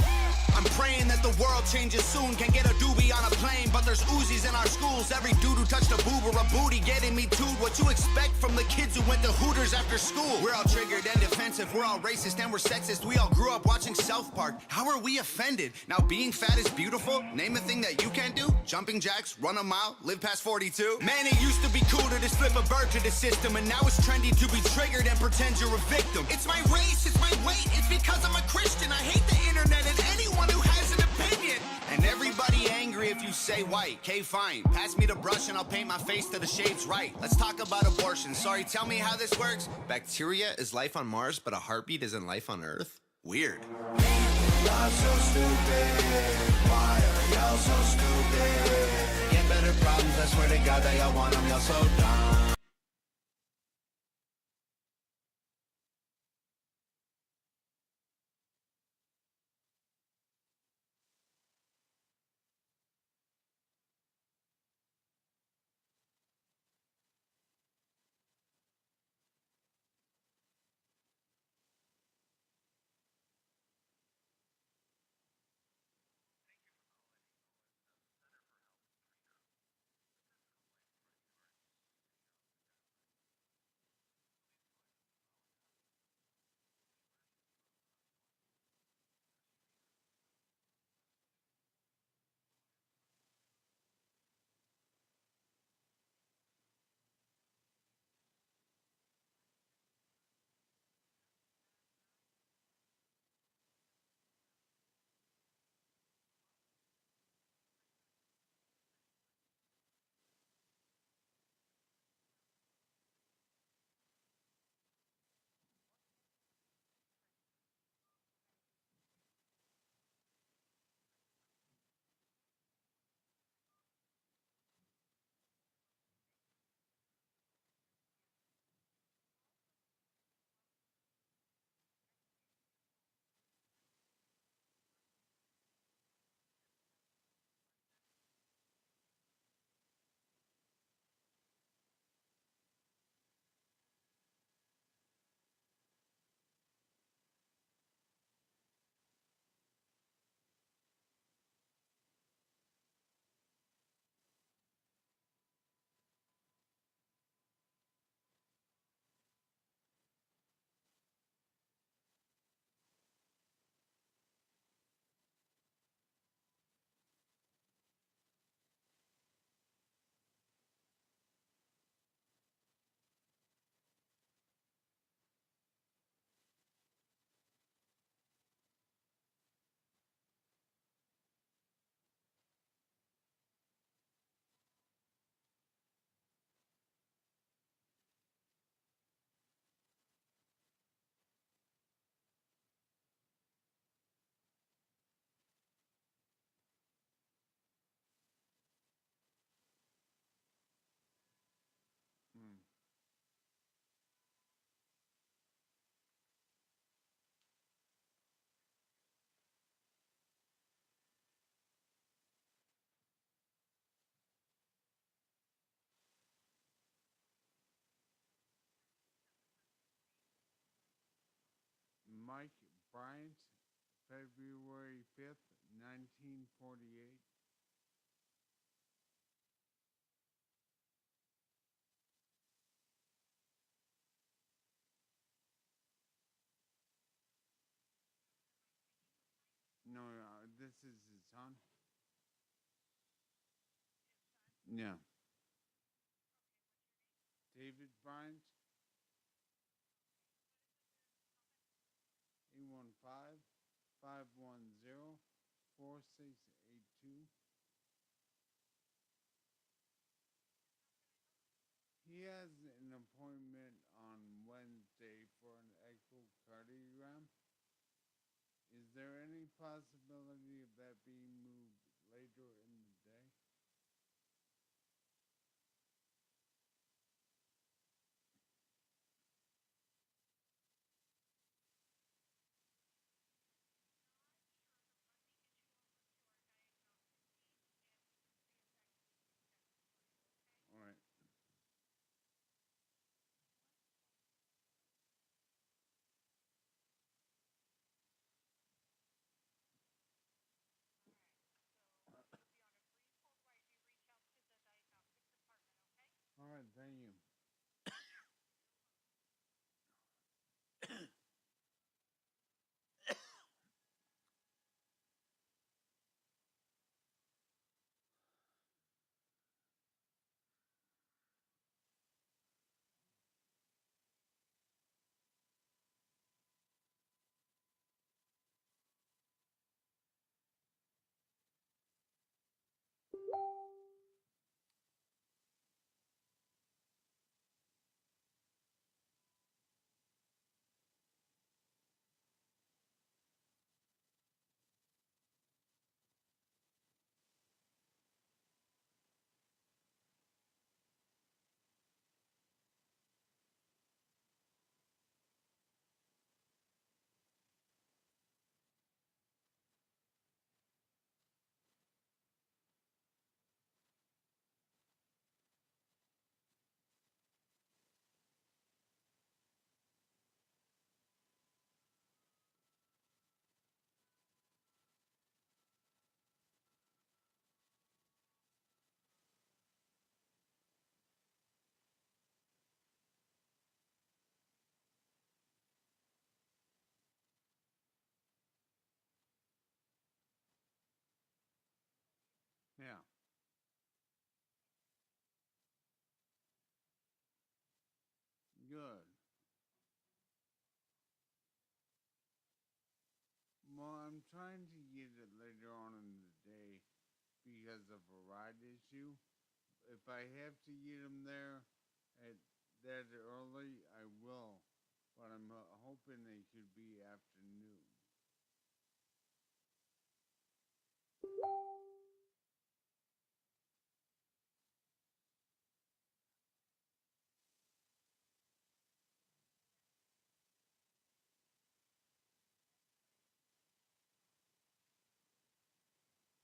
Speaker 3: I'm praying that the world changes soon. Can't get a doobie on a plane, but there's Uzis in our schools. Every dude who touched a boob or a booty getting me tooed. What you expect from the kids who went to Hooters after school? We're all triggered and defensive. We're all racist and we're sexist. We all grew up watching South Park. How are we offended? Now being fat is beautiful. Name a thing that you can't do. Jumping jacks, run a mile, live past 42. Man, it used to be cool to just flip a bird to the system, and now it's trendy to be triggered and pretend you're a victim. It's my race, it's my weight, it's because I'm a Christian. I hate the internet and anyone who has an opinion. And everybody angry if you say white. Okay, fine. Pass me the brush and I'll paint my face to the shades right. Let's talk about abortion. Sorry, tell me how this works. Bacteria is life on Mars, but a heartbeat isn't life on Earth? Weird. Y'all so stupid. Why are y'all so stupid? Get better problems, I swear to God that y'all want them. Y'all so dumb.
Speaker 1: Mike Bryant, February 5th, 1948. No, this is his son. Yeah. David Bryant. 815-510-4682. He has an appointment on Wednesday for an echocardiogram. Is there any possibility of that being moved later in the day? All right. All right, thank you. Yeah. Good. Well, I'm trying to get it later on in the day because of a ride issue. If I have to get them there at that early, I will. But I'm hoping they could be afternoon.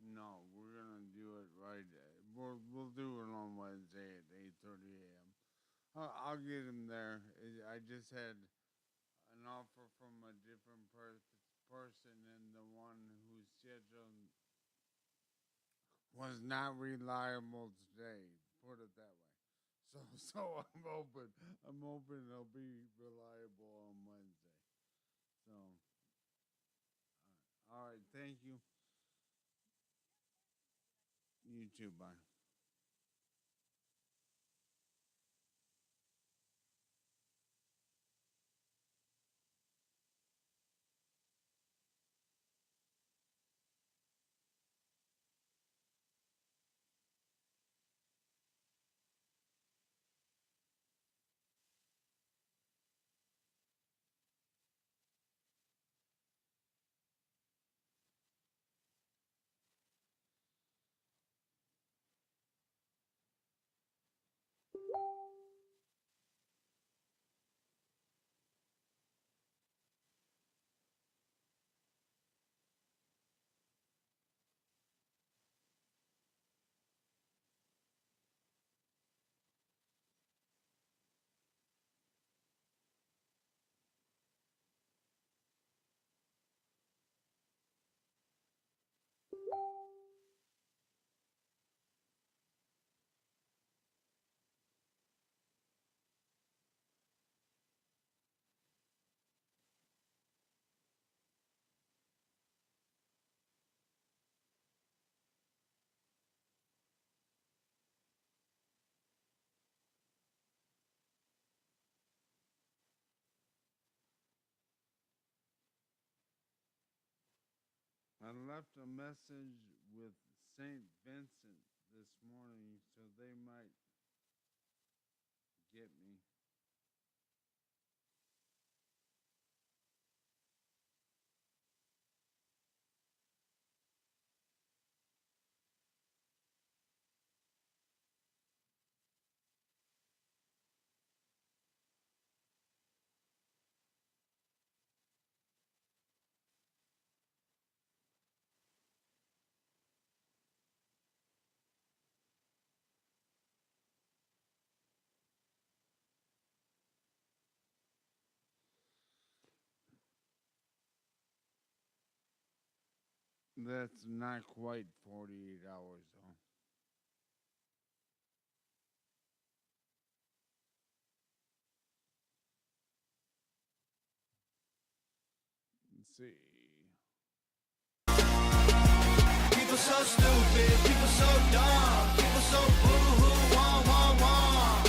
Speaker 1: No, we're gonna do it right. We'll do it on Wednesday at 8:30 a.m. I'll get him there. I just had an offer from a different person, and the one whose schedule was not reliable today. Put it that way. So I'm hoping it'll be reliable on Wednesday. So, all right. Thank you. You too. Bye. left a message with St. Vincent this morning, so they might get me. That's not quite 48 hours, though. Let's see.
Speaker 6: People so stupid, people so dumb, people so boo-hoo, wah, wah, wah.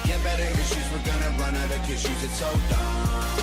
Speaker 6: Get better issues, we're gonna run out of issues, it's so dumb.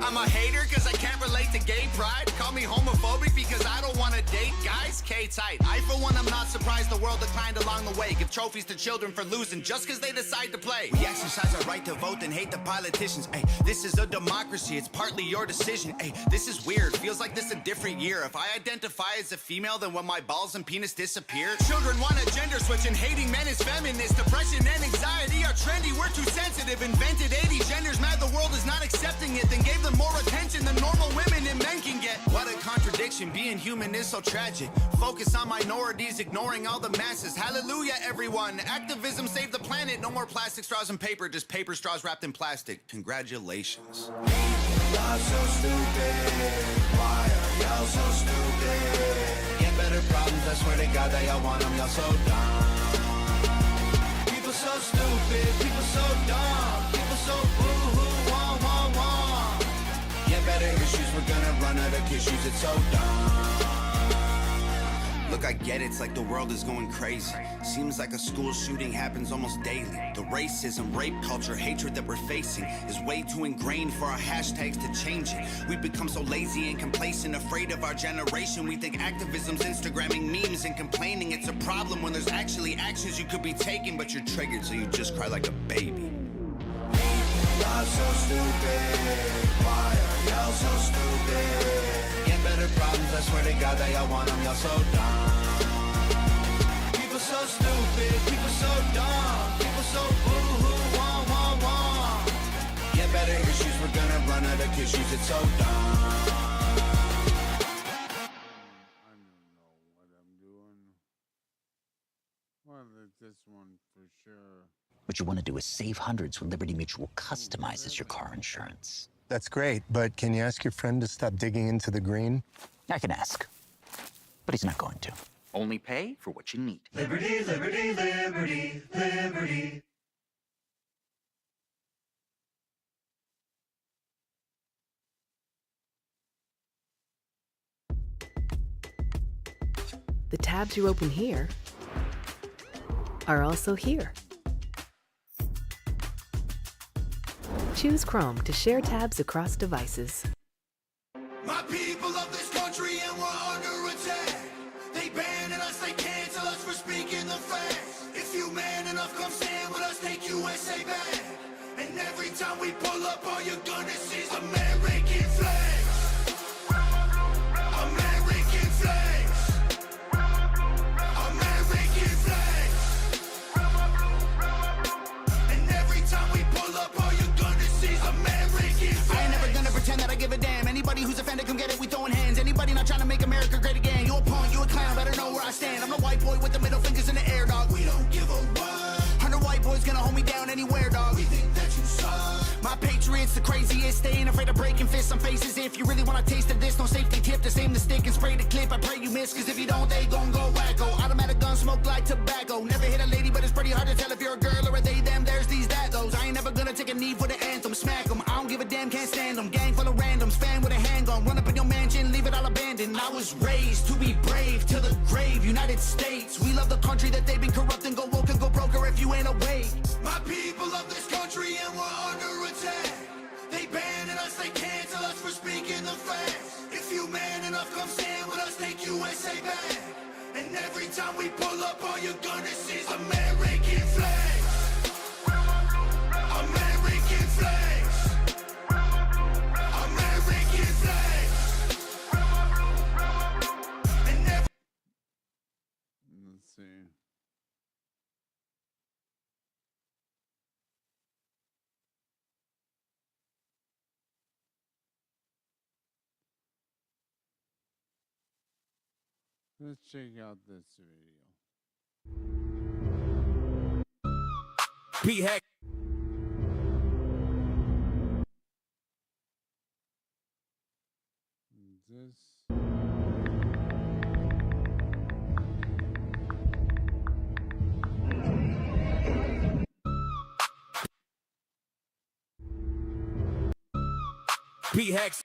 Speaker 6: I'm a hater cause I can't relate to gay pride. Call me homophobic because I don't wanna date guys. K-tight. I for one am not surprised the world declined along the way. Give trophies to children for losing just cause they decide to play. We exercise our right to vote and hate the politicians. Ay, this is a democracy, it's partly your decision. Ay, this is weird, feels like this a different year. If I identify as a female, then when my balls and penis disappear. Children want a gender switch and hating men is feminist. Depression and anxiety are trendy, we're too sensitive. Invented 80 genders, mad the world is not accepting it. Then gave them more attention than normal women and men can get. What a contradiction, being human is so tragic. Focus on minorities, ignoring all the masses. Hallelujah, everyone. Activism saved the planet. No more plastic straws and paper, just paper straws wrapped in plastic. Congratulations. Y'all so stupid. Why are y'all so stupid? Get better problems, I swear to God that y'all want them. Y'all so dumb. People so stupid, people so dumb, people so boo-hoo, wah, wah, wah. Get better issues, we're gonna run out of issues, it's so dumb. Look, I get it, it's like the world is going crazy. Seems like a school shooting happens almost daily. The racism, rape culture, hatred that we're facing is way too ingrained for our hashtags to change it. We've become so lazy and complacent, afraid of our generation. We think activism's Instagramming memes and complaining. It's a problem when there's actually actions you could be taking, but you're triggered so you just cry like a baby. Y'all so stupid. Why are y'all so stupid? Get better problems, I swear to God that y'all want them. Y'all so dumb. People so stupid, people so dumb, people so boo-hoo, wah, wah, wah. Get better issues, we're gonna run out of issues. It's so dumb.
Speaker 1: I don't know what I'm doing. Well, it's this one for sure.
Speaker 13: What you want to do is save hundreds when Liberty Mutual customizes your car insurance.
Speaker 14: That's great, but can you ask your friend to stop digging into the green?
Speaker 13: I can ask, but he's not going to. Only pay for what you need.
Speaker 6: Liberty, liberty, liberty, liberty.
Speaker 12: The tabs you open here are also here. Choose Chrome to share tabs across devices.
Speaker 6: My people of this country and we're under attack. They banning us, they cancel us for speaking the facts. If you man enough, come stand with us, take USA back. And every time we pull up, all you're gonna see is American flags. American flags. American flags. And every time we pull up, all you're gonna see is American flags. I ain't never gonna pretend that I give a damn. Anybody who's offended, come get it, we throwing hands. Anybody not trying to make America great again, you a punk, you a clown, better know where I stand. I'm the white boy with the middle fingers in the air, dog. We don't give a what. 100 white boys gonna hold me down anywhere, dog. We think that you suck. My patriots the craziest, they ain't afraid of breaking fists on faces. If you really wanna taste of this, no safety tip, just aim the stick and spray the clip. I pray you miss, cause if you don't, they gon' go wacko. Automatic gun smoke like tobacco. Never hit a lady, but it's pretty hard to tell if you're a girl or a they, them, there's these, that, those. I ain't never gonna take a knee for the anthem, smack them. I don't give a damn, can't stand them. Gang full of randoms, fan with a handgun, run up in your mansion, leave it all abandoned. I was raised to be brave, to the grave, United States. We love the country that they've been corrupting, go woke and go broker if you ain't awake. My people of this country and we're under attack. They banning us, they cancel us for speaking the facts. If you man enough, enough, come stand with us, take USA back. And every time we pull up, all you're gonna see is American flags. American flags. American flags. And
Speaker 1: let's see. Let's check out this video.
Speaker 6: P-Hack.
Speaker 1: This.
Speaker 6: P-Hacks.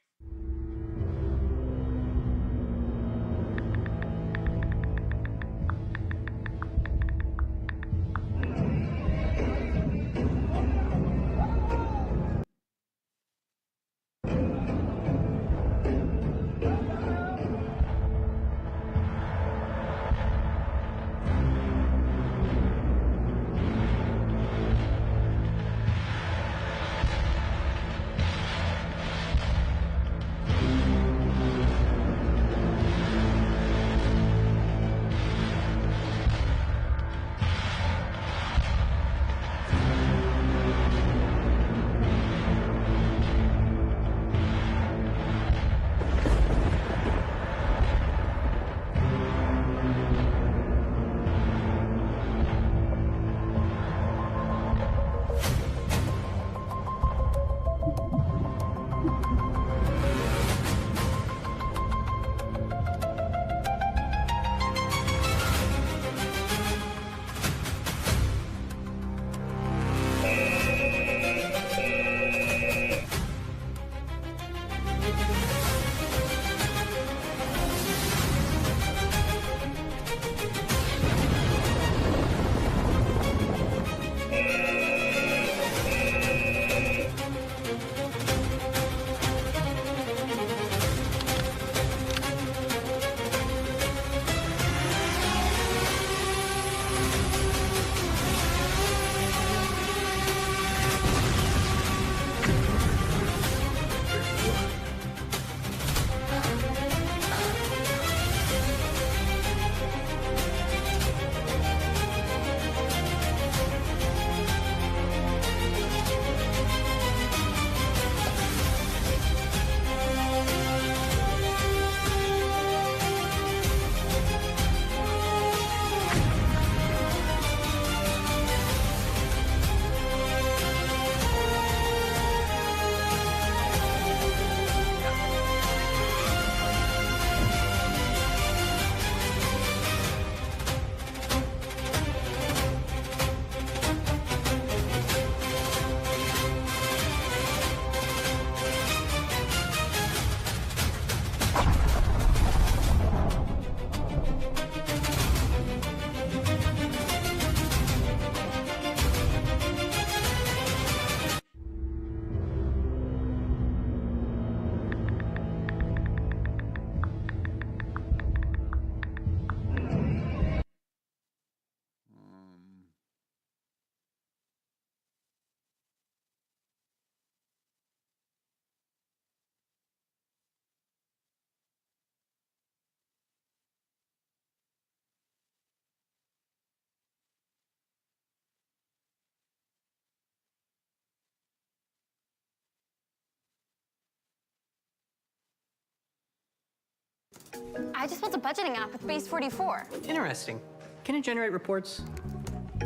Speaker 2: I just built a budgeting app with Base 44.
Speaker 15: Interesting. Can it generate reports?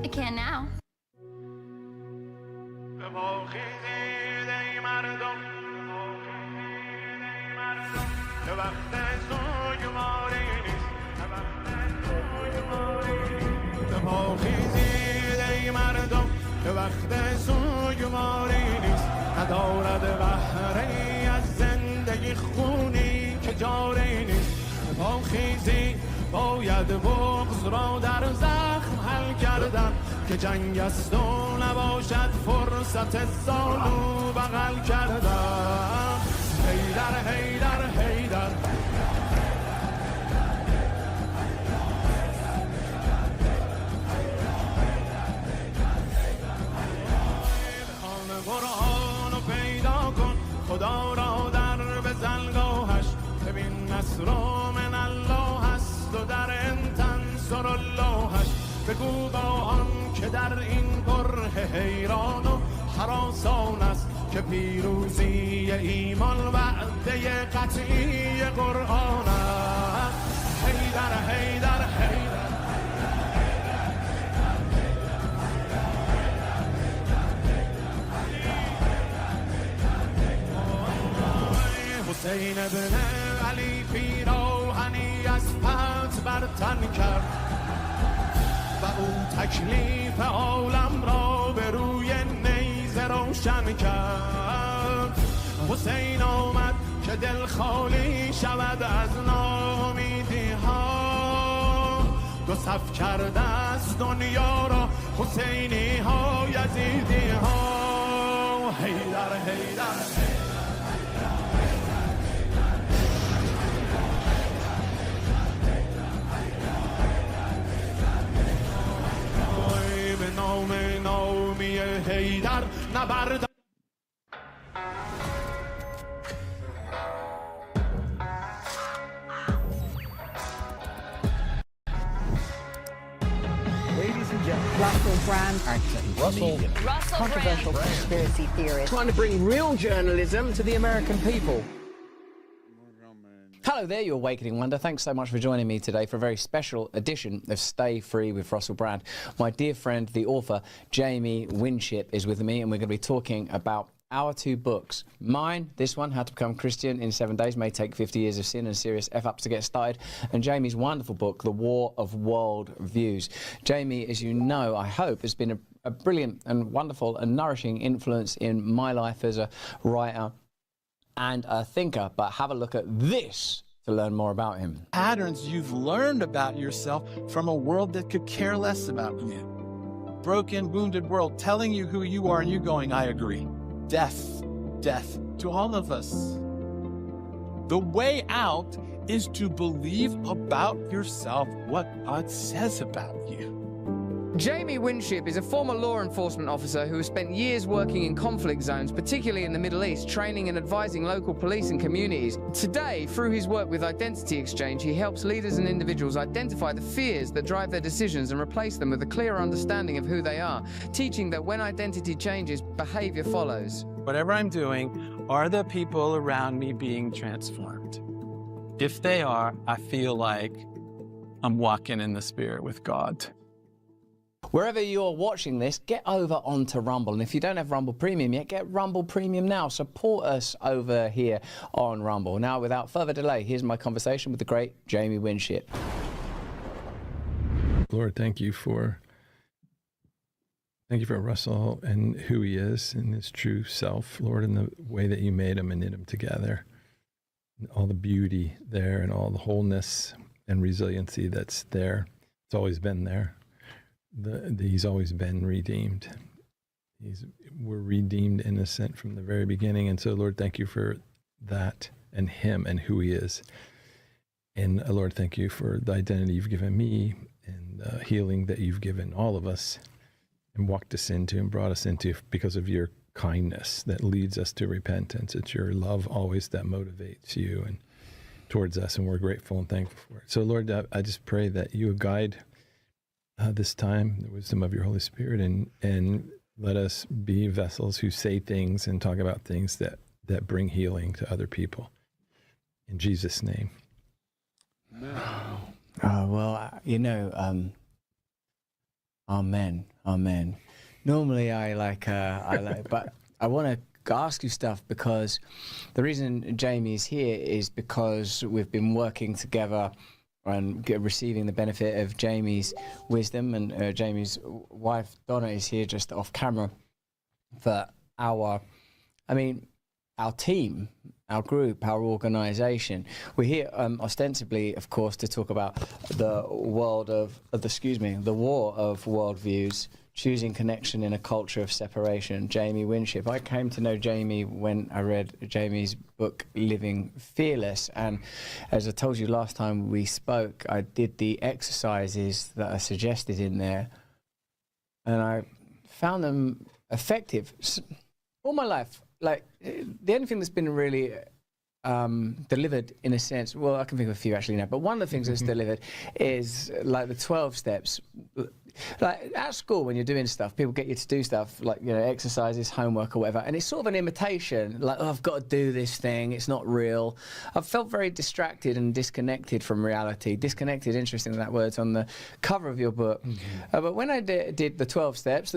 Speaker 2: It can now.
Speaker 6: خیزی باید بغض را در زخم حل کردن که جنگ است و نباشد فرصت زانو بغل کردن. هیدر هیدر هیدر
Speaker 16: خدا را در بزنگاهش ببین نصر من الله هست و در ان تنصر اللهش بگو با آن که در این بره حیران و هراسان است که پیروزی ایمان وعده قطعی قرآن است حیدر حیدر حیدر حسین ابن علی پیراهنی از فتح برتن کرد و او تکلیف عالم را به روی نیزه روشن کرد حسین آمد که دل خالی شود از ناامیدی ها دو صف کرده از دنیا را حسینی ها یزیدی ها حیدر حیدر نام نامی حیدر نبرد
Speaker 17: Ladies and gentlemen, Russell Brand, Russell, controversial conspiracy theorist, trying to bring real journalism to the American people.
Speaker 15: Hello there, you Awakening Wonder. Thanks so much for joining me today for a very special edition of Stay Free with Russell Brand. My dear friend, the author, Jamie Winship, is with me, and we're going to be talking about our two books. Mine, this one, How to Become Christian in 7 Days, may take 50 years of sin and serious F-ups to get started, and Jamie's wonderful book, The War of World Views. Jamie, as you know, I hope, has been a brilliant and wonderful and nourishing influence in my life as a writer and a thinker, but have a look at this to learn more about him.
Speaker 18: Patterns you've learned about yourself from a world that could care less about you. Broken, wounded world telling you who you are and you going, I agree. Death, death to all of us. The way out is to believe about yourself what God says about you.
Speaker 19: Jamie Winship is a former law enforcement officer who has spent years working in conflict zones, particularly in the Middle East, training and advising local police and communities. Today, through his work with Identity Exchange, he helps leaders and individuals identify the fears that drive their decisions and replace them with a clearer understanding of who they are, teaching that when identity changes, behavior follows.
Speaker 18: Whatever I'm doing, are the people around me being transformed? If they are, I feel like I'm walking in the Spirit with God.
Speaker 15: Wherever you're watching this, get over onto Rumble. And if you don't have Rumble Premium yet, get Rumble Premium now. Support us over here on Rumble. Now, without further delay, here's my conversation with the great Jamie Winship.
Speaker 10: Lord, thank you for Russell and who he is and his true self, Lord, and the way that you made him and knit him together. And all the beauty there and all the wholeness and resiliency that's there. It's always been there. He's always been redeemed. We're redeemed, innocent from the very beginning. And so, Lord, thank you for that and him and who he is. And Lord, thank you for the identity you've given me and the healing that you've given all of us and walked us into and brought us into because of your kindness that leads us to repentance. It's your love always that motivates you and towards us, and we're grateful and thankful for it. So, Lord, I just pray that you would guide this time, the wisdom of your Holy Spirit, and let us be vessels who say things and talk about things that bring healing to other people. In Jesus' name.
Speaker 15: Well, amen, amen. Normally but I want to ask you stuff because the reason Jamie's here is because we've been working together and receiving the benefit of Jamie's wisdom, and Jamie's wife Donna is here just off camera for our team, our group, our organisation. We're here ostensibly, of course, to talk about the war of worldviews, choosing connection in a culture of separation. Jamie Winship. I came to know Jamie when I read Jamie's book, Living Fearless. And as I told you last time we spoke, I did the exercises that I suggested in there, and I found them effective. All my life, like the only thing that's been really delivered in a sense, well, I can think of a few actually now, but one of the things that's delivered is like the 12 steps. Like at school when you're doing stuff, people get you to do stuff like, you know, exercises, homework or whatever, and it's sort of an imitation, like, oh, I've got to do this thing, it's not real. I've felt very distracted and disconnected from reality. Disconnected, interesting that word's on the cover of your book. But when I did the 12 steps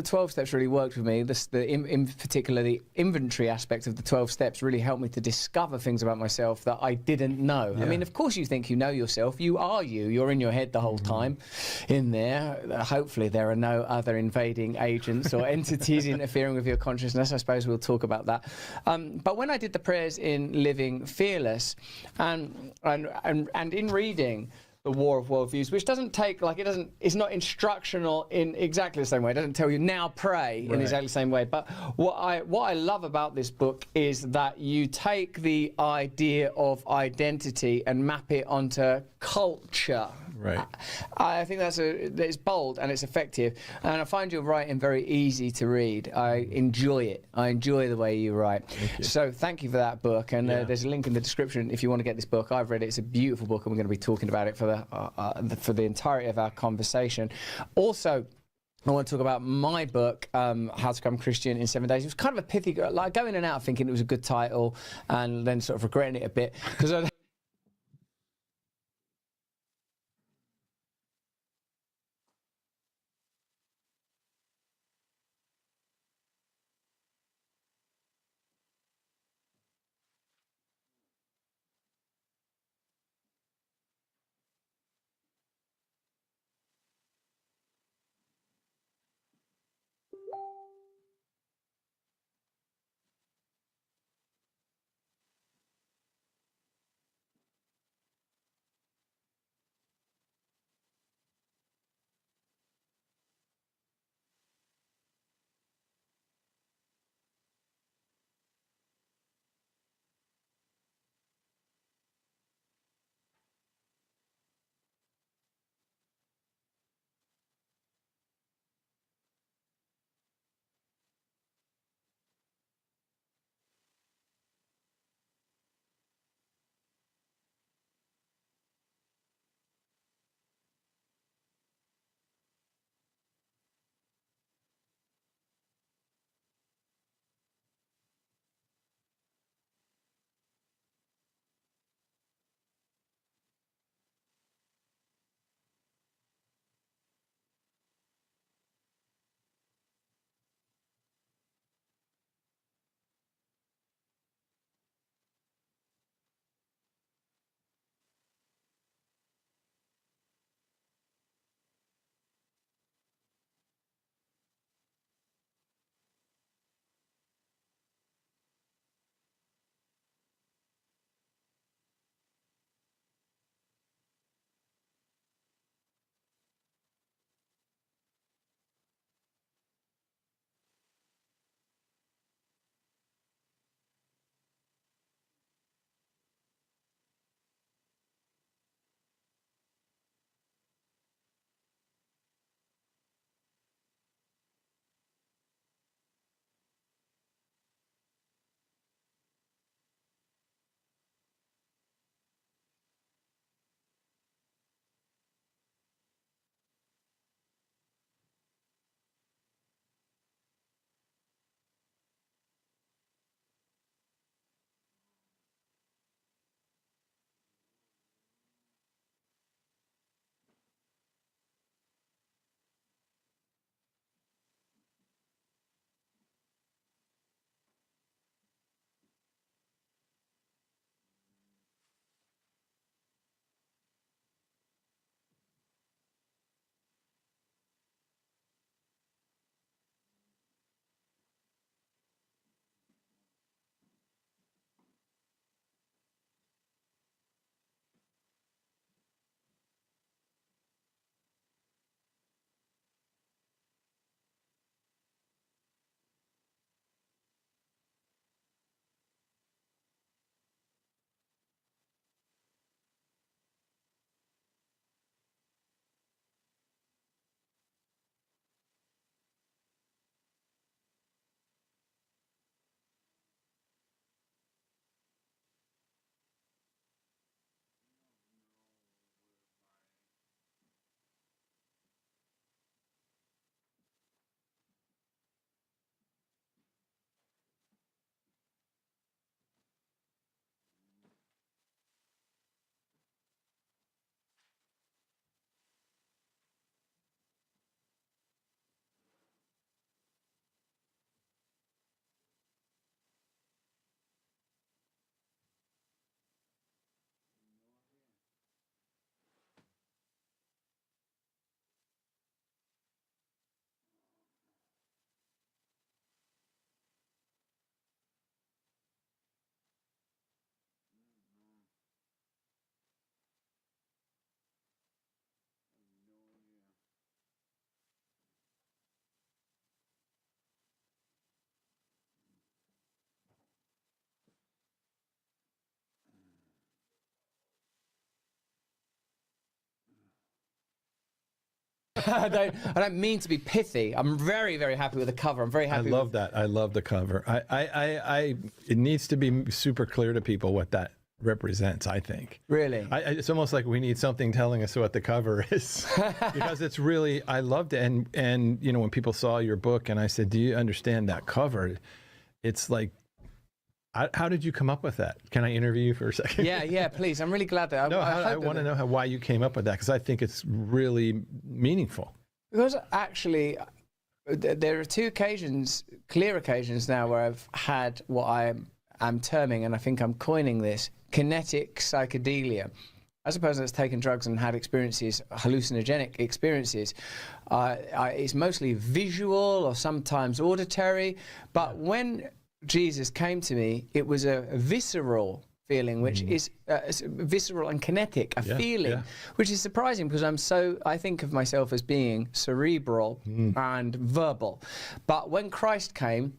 Speaker 15: really worked with me. In particular, the inventory aspect of the 12 steps really helped me to discover things about myself that I didn't know. I mean, of course you think you know yourself. You are you. You're in your head the whole time in there. Hopefully there are no other invading agents or entities interfering with your consciousness. I suppose we'll talk about that. But when I did the prayers in Living Fearless and in reading The War of Worldviews, which doesn't take, like, it's not instructional in exactly the same way. It doesn't tell you now pray in exactly the same way. But what I love about this book is that you take the idea of identity and map it onto culture.
Speaker 10: Right.
Speaker 15: I think it's bold and it's effective, and I find your writing very easy to read. I enjoy it. I enjoy the way you write. So thank you for that book, and there's a link in the description if you want to get this book. I've read it. It's a beautiful book, and we're going to be talking about it for the entirety of our conversation. Also, I want to talk about my book, How to Become Christian in 7 Days. It was kind of a pithy, like going in and out thinking it was a good title, and then sort of regretting it a bit because I don't mean to be pithy. I'm very, very happy with the cover. I'm very happy.
Speaker 10: I love that. I love the cover. It needs to be super clear to people what that represents, I think.
Speaker 15: Really?
Speaker 10: It's almost like we need something telling us what the cover is, because it's really, I loved it. And you know, when people saw your book and I said, do you understand that cover? It's like, how did you come up with that? Can I interview you for a second?
Speaker 15: Yeah, please. I'm really glad that.
Speaker 10: I want to know why you came up with that, because I think it's really meaningful.
Speaker 15: Because actually, there are two occasions, clear occasions now, where I've had what I'm terming, and I think I'm coining this, kinetic psychedelia. As a person that's taken drugs and had experiences, hallucinogenic experiences, it's mostly visual or sometimes auditory. But when Jesus came to me, it was a visceral feeling, which is visceral and kinetic, a feeling, which is surprising because I think of myself as being cerebral and verbal. But when Christ came,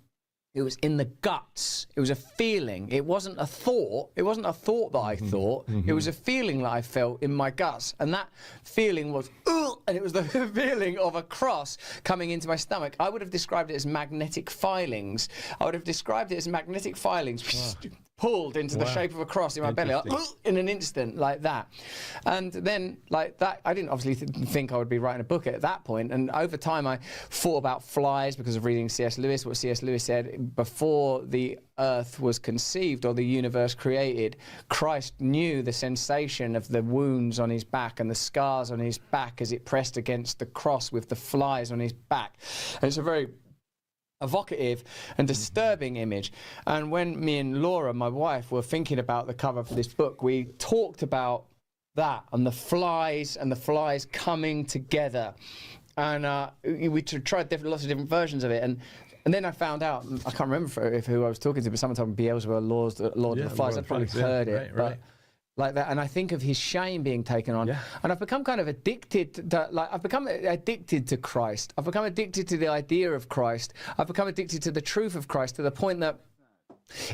Speaker 15: it was in the guts. It was a feeling. It wasn't a thought. It wasn't a thought that I thought. It was a feeling that I felt in my guts. And that feeling was, and it was the feeling of a cross coming into my stomach. I would have described it as magnetic filings. I would have described it as magnetic filings. Pulled into the shape of a cross in my belly, like, in an instant, like that. And then, like that, I didn't obviously think I would be writing a book at that point. And over time, I thought about flies because of reading C.S. Lewis, what C.S. Lewis said, before the earth was conceived or the universe created, Christ knew the sensation of the wounds on his back and the scars on his back as it pressed against the cross with the flies on his back. And it's a very evocative and disturbing image. And when me and Laura, my wife, were thinking about the cover for this book, we talked about that and the flies coming together. And we tried lots of different versions of it. And then I found out, I can't remember who I was talking to, but someone told me Beelzebub, Lord of the Flies. I'd probably heard it. Right. Like that, and I think of his shame being taken on, and I've become kind of addicted to, I've become addicted to Christ. I've become addicted to the idea of Christ. I've become addicted to the truth of Christ, to the point that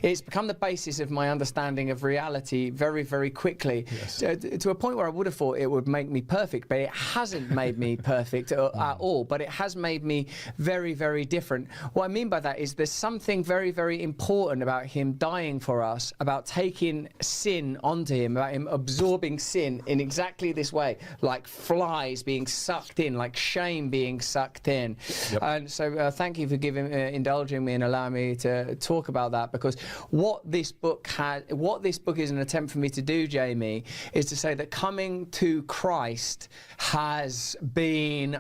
Speaker 15: it's become the basis of my understanding of reality very, very quickly, to a point where I would have thought it would make me perfect, but it hasn't made me perfect at all, but it has made me very, very different. What I mean by that is there's something very, very important about him dying for us, about taking sin onto him, about him absorbing sin in exactly this way, like flies being sucked in, like shame being sucked in. And so thank you for indulging me and allowing me to talk about that, because what this book is an attempt for me to do, Jamie, is to say that coming to Christ has been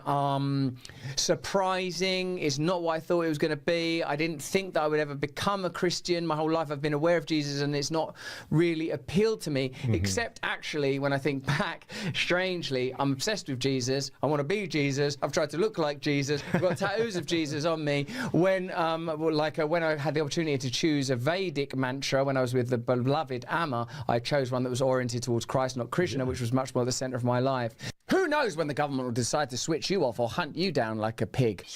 Speaker 15: surprising. It's not what I thought it was going to be. I didn't think that I would ever become a Christian. My whole life I've been aware of Jesus, and it's not really appealed to me, except actually when I think back, strangely, I'm obsessed with Jesus. I want to be Jesus. I've tried to look like Jesus. I've got tattoos of Jesus on me. When I had the opportunity to choose a Vedic mantra when I was with the beloved Amma, I chose one that was oriented towards Christ, not Krishna, which was much more the center of my life. Who knows when the government will decide to switch you off or hunt you down like a pig?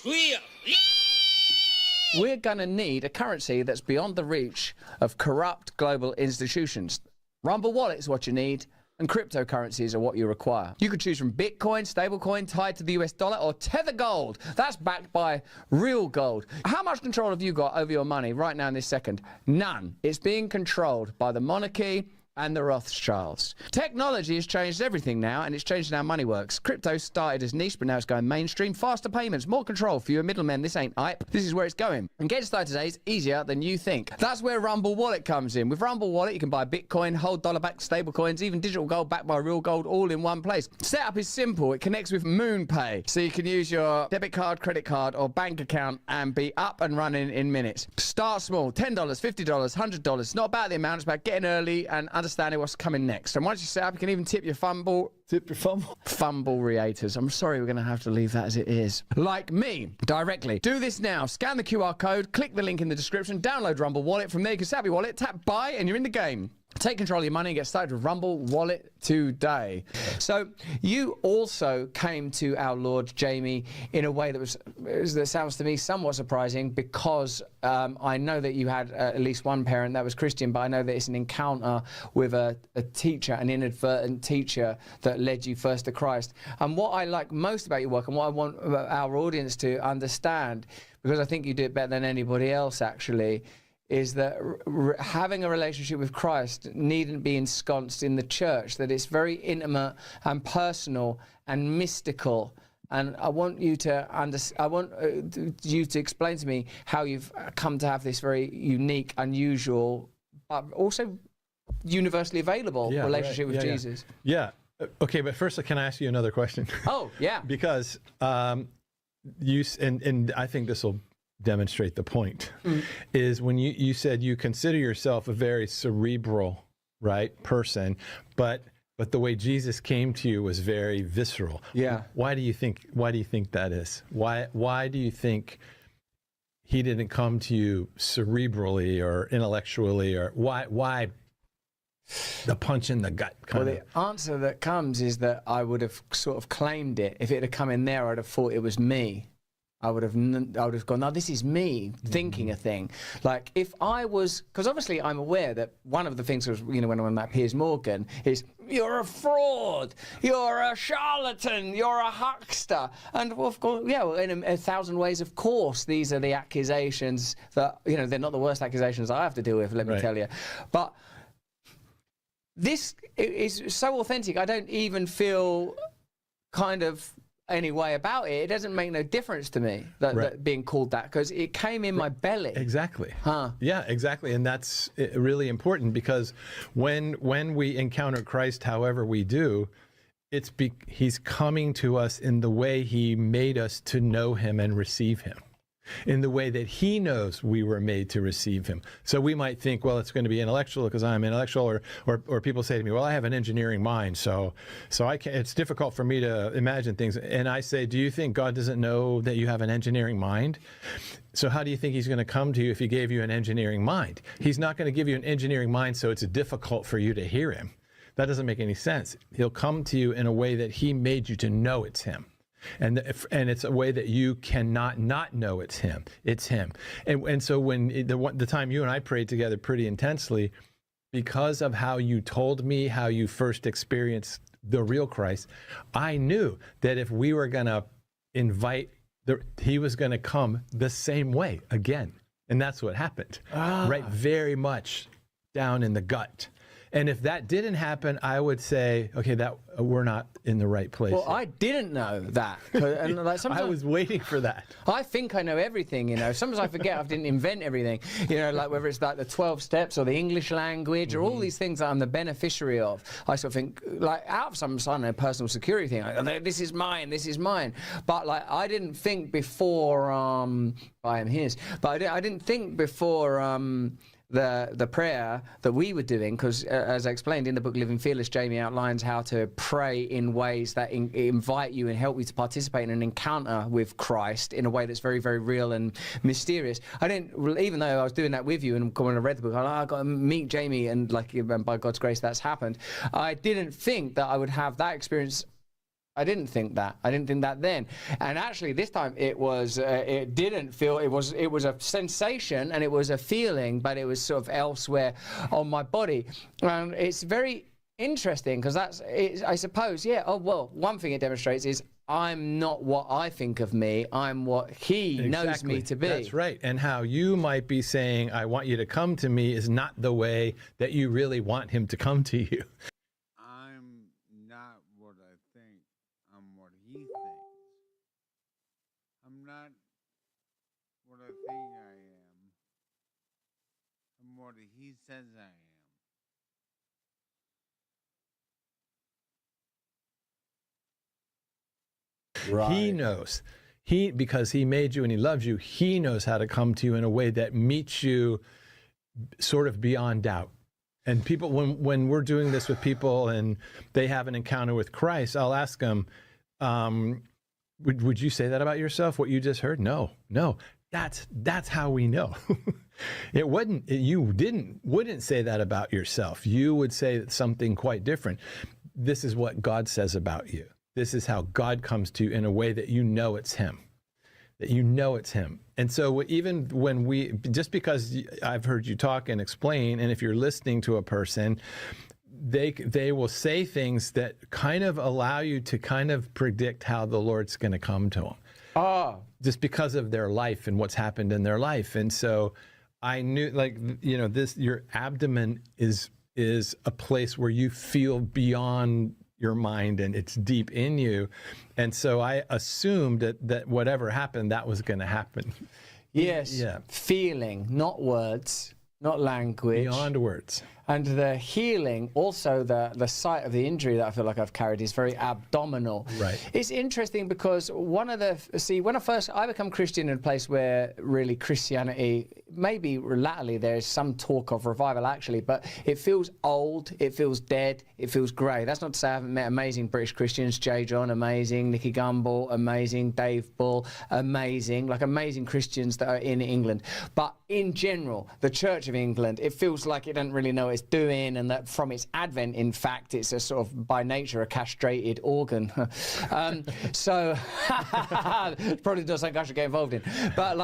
Speaker 15: We're going to need a currency that's beyond the reach of corrupt global institutions. Rumble Wallet is what you need, and cryptocurrencies are what you require. You could choose from Bitcoin, stablecoin tied to the US dollar, or Tether Gold. That's backed by real gold. How much control have you got over your money right now in this second? None. It's being controlled by the monarchy and the Rothschilds. Technology has changed everything now, and it's changed how money works. Crypto started as niche, but now it's going mainstream. Faster payments, more control, fewer middlemen. This ain't hype. This is where it's going. And getting started today is easier than you think. That's where Rumble Wallet comes in. With Rumble Wallet, you can buy Bitcoin, hold dollar-backed stablecoins, even digital gold backed by real gold, all in one place. Setup is simple. It connects with MoonPay, so you can use your debit card, credit card, or bank account and be up and running in minutes. Start small. $10, $50, $100. It's not about the amount. It's about getting early and understanding what's coming next. And once you set up, you can even tip your fumble creators. I'm sorry, we're going to have to leave that as it is. Like me, directly. Do this now. Scan the QR code, click the link in the description, download Rumble Wallet. From there, you can set up your wallet, tap buy, and you're in the game.
Speaker 19: Take control of your money and get started with Rumble Wallet today. So you also came to our Lord, Jamie, in a way that sounds to me somewhat surprising, because I know that you had at least one parent that was Christian, but I know that it's an encounter with a teacher, an inadvertent teacher, that led you first to Christ. And what I like most about your work, and what I want our audience to understand, because I think you do it better than anybody else actually, is that having a relationship with Christ needn't be ensconced in the church, that it's very intimate and personal and mystical. And I want you to you to explain to me how you've come to have this very unique, unusual, but also universally available relationship with Jesus.
Speaker 10: Yeah. Okay, but first, can I ask you another question?
Speaker 19: Oh, yeah.
Speaker 10: Because you and I think this will demonstrate the point, is when you said you consider yourself a very cerebral, right, person, but the way Jesus came to you was very visceral.
Speaker 19: Yeah.
Speaker 10: Why do you think that is? Why do you think he didn't come to you cerebrally or intellectually, or why the punch in the gut kind of?
Speaker 19: Well, the answer that comes is that I would have sort of claimed it. If it had come in there, I'd have thought it was me. I would have gone, no, this is me thinking a thing. Like if I was, because obviously I'm aware that one of the things was, when I'm on that Piers Morgan, is you're a fraud, you're a charlatan, you're a huckster. And of course, in a thousand ways, of course, these are the accusations that, they're not the worst accusations I have to deal with, let me tell you. But this is so authentic, I don't even feel kind of any way about it. It doesn't make no difference to me that being called that, because it came in my belly.
Speaker 10: Exactly. Yeah, exactly. And that's really important, because when we encounter Christ, however we do, he's coming to us in the way he made us to know him and receive him, in the way that he knows we were made to receive him. So we might think, well, it's going to be intellectual because I'm intellectual, or people say to me, well, I have an engineering mind, so I can't, it's difficult for me to imagine things. And I say, do you think God doesn't know that you have an engineering mind? So how do you think he's going to come to you if he gave you an engineering mind? He's not going to give you an engineering mind so it's difficult for you to hear him. That doesn't make any sense. He'll come to you in a way that he made you to know it's him. And it's a way that you cannot not know it's him. It's him. And so when the time you and I prayed together pretty intensely, because of how you told me how you first experienced the real Christ, I knew that if we were going to invite, he was going to come the same way again. And that's what happened. Right, very much down in the gut. And if that didn't happen, I would say, okay, that we're not in the right place.
Speaker 19: Well, I didn't know that. And like sometimes,
Speaker 10: I was waiting for that.
Speaker 19: I think I know everything, Sometimes I forget I didn't invent everything. Like whether it's like the 12 steps or the English language or all these things that I'm the beneficiary of. I sort of think, like, out of some personal security thing, like, this is mine, this is mine. But like, I didn't think before, I am his. But I didn't think before, the prayer that we were doing, because as I explained in the book Living Fearless, Jamie outlines how to pray in ways that invite you and help you to participate in an encounter with Christ in a way that's very, very real and mysterious. I didn't, even though I was doing that with you and when I read the book, I got to meet Jamie, and by God's grace that's happened. I didn't think that I would have that experience. I didn't think that. I didn't think that then. And actually, this time it was. It didn't feel. It was a sensation and it was a feeling, but it was sort of elsewhere on my body. It's very interesting because that's. I suppose. Yeah. Oh well. One thing it demonstrates is I'm not what I think of me. I'm what he knows me to be.
Speaker 10: That's right. And how you might be saying, "I want you to come to me," is not the way that you really want him to come to you.
Speaker 1: Not what I think I am. I'm what he says I am.
Speaker 10: Right. He knows. Because he made you and he loves you, he knows how to come to you in a way that meets you sort of beyond doubt. And people, when we're doing this with people and they have an encounter with Christ, I'll ask them, would you say that about yourself, what you just heard? No. That's how we know. You wouldn't say that about yourself. You would say something quite different. This is what God says about you. This is how God comes to you in a way that you know it's him. That you know it's him. And so even when just because I've heard you talk and explain, and if you're listening to a person, they will say things that kind of allow you to kind of predict how the Lord's going to come to them. Just because of their life and what's happened in their life. And so I knew, your abdomen is a place where you feel beyond your mind and it's deep in you. And so I assumed that whatever happened, that was going to happen.
Speaker 15: Yes.
Speaker 10: Yeah.
Speaker 15: Feeling, not words, not language.
Speaker 10: Beyond words.
Speaker 15: And the healing, also the site of the injury that I feel like I've carried is very abdominal.
Speaker 10: Right.
Speaker 15: It's interesting because when I become Christian in a place where really Christianity, maybe latterly there's some talk of revival actually, but it feels old, it feels dead, it feels grey. That's not to say I haven't met amazing British Christians, J. John, amazing, Nicky Gumbel, amazing, Dave Bull, amazing Christians that are in England. But in general, the Church of England, it feels like it doesn't really know what it's doing, and that from its advent, in fact, it's a sort of by nature a castrated organ. So probably not something I should get involved in. But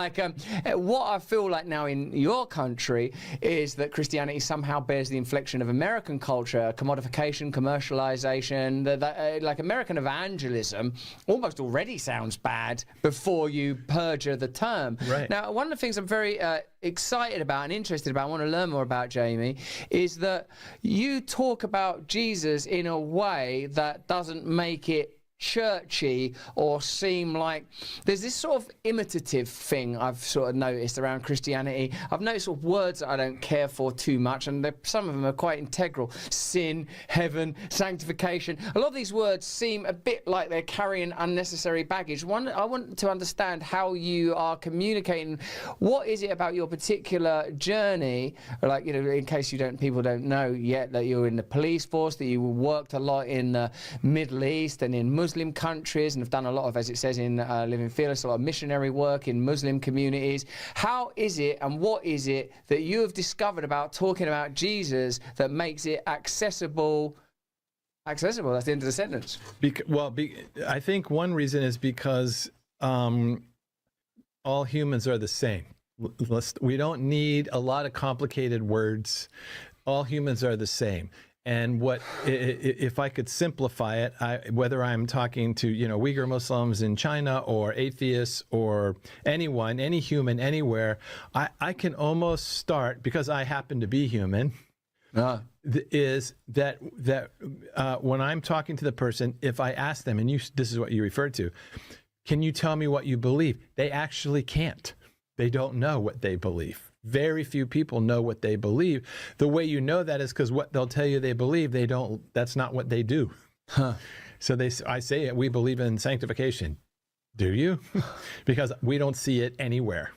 Speaker 15: what I feel like now in your country is that Christianity somehow bears the inflection of American culture, commodification, commercialization, like American evangelism almost already sounds bad before you perjure the term.
Speaker 10: Right.
Speaker 15: Now, one of the things I'm very excited about and interested about, I want to learn more about, Jamie, is that you talk about Jesus in a way that doesn't make it churchy or seem like there's this sort of imitative thing I've sort of noticed around Christianity. I've noticed sort of words that I don't care for too much, and some of them are quite integral. Sin, heaven, sanctification. A lot of these words seem a bit like they're carrying unnecessary baggage. I want to understand how you are communicating. What is it about your particular journey, like, in case people don't know yet, that you're in the police force, that you worked a lot in the Middle East and in Muslim countries, and have done a lot of, as it says in Living Fearless, a lot of missionary work in Muslim communities. How is it and what is it that you have discovered about talking about Jesus that makes it accessible? Accessible, that's the end of the sentence.
Speaker 10: I think one reason is because all humans are the same. We don't need a lot of complicated words. All humans are the same. And if I could simplify it, whether I'm talking to, Uyghur Muslims in China or atheists or anyone, any human, anywhere, I can almost start, because I happen to be human, is that when I'm talking to the person, if I ask them, and this is what you referred to, can you tell me what you believe? They actually can't. They don't know what they believe. Very few people know what they believe. The way you know that is because what they'll tell you they believe, that's not what they do. Huh. So I say it, we believe in sanctification. Do you? Because we don't see it anywhere.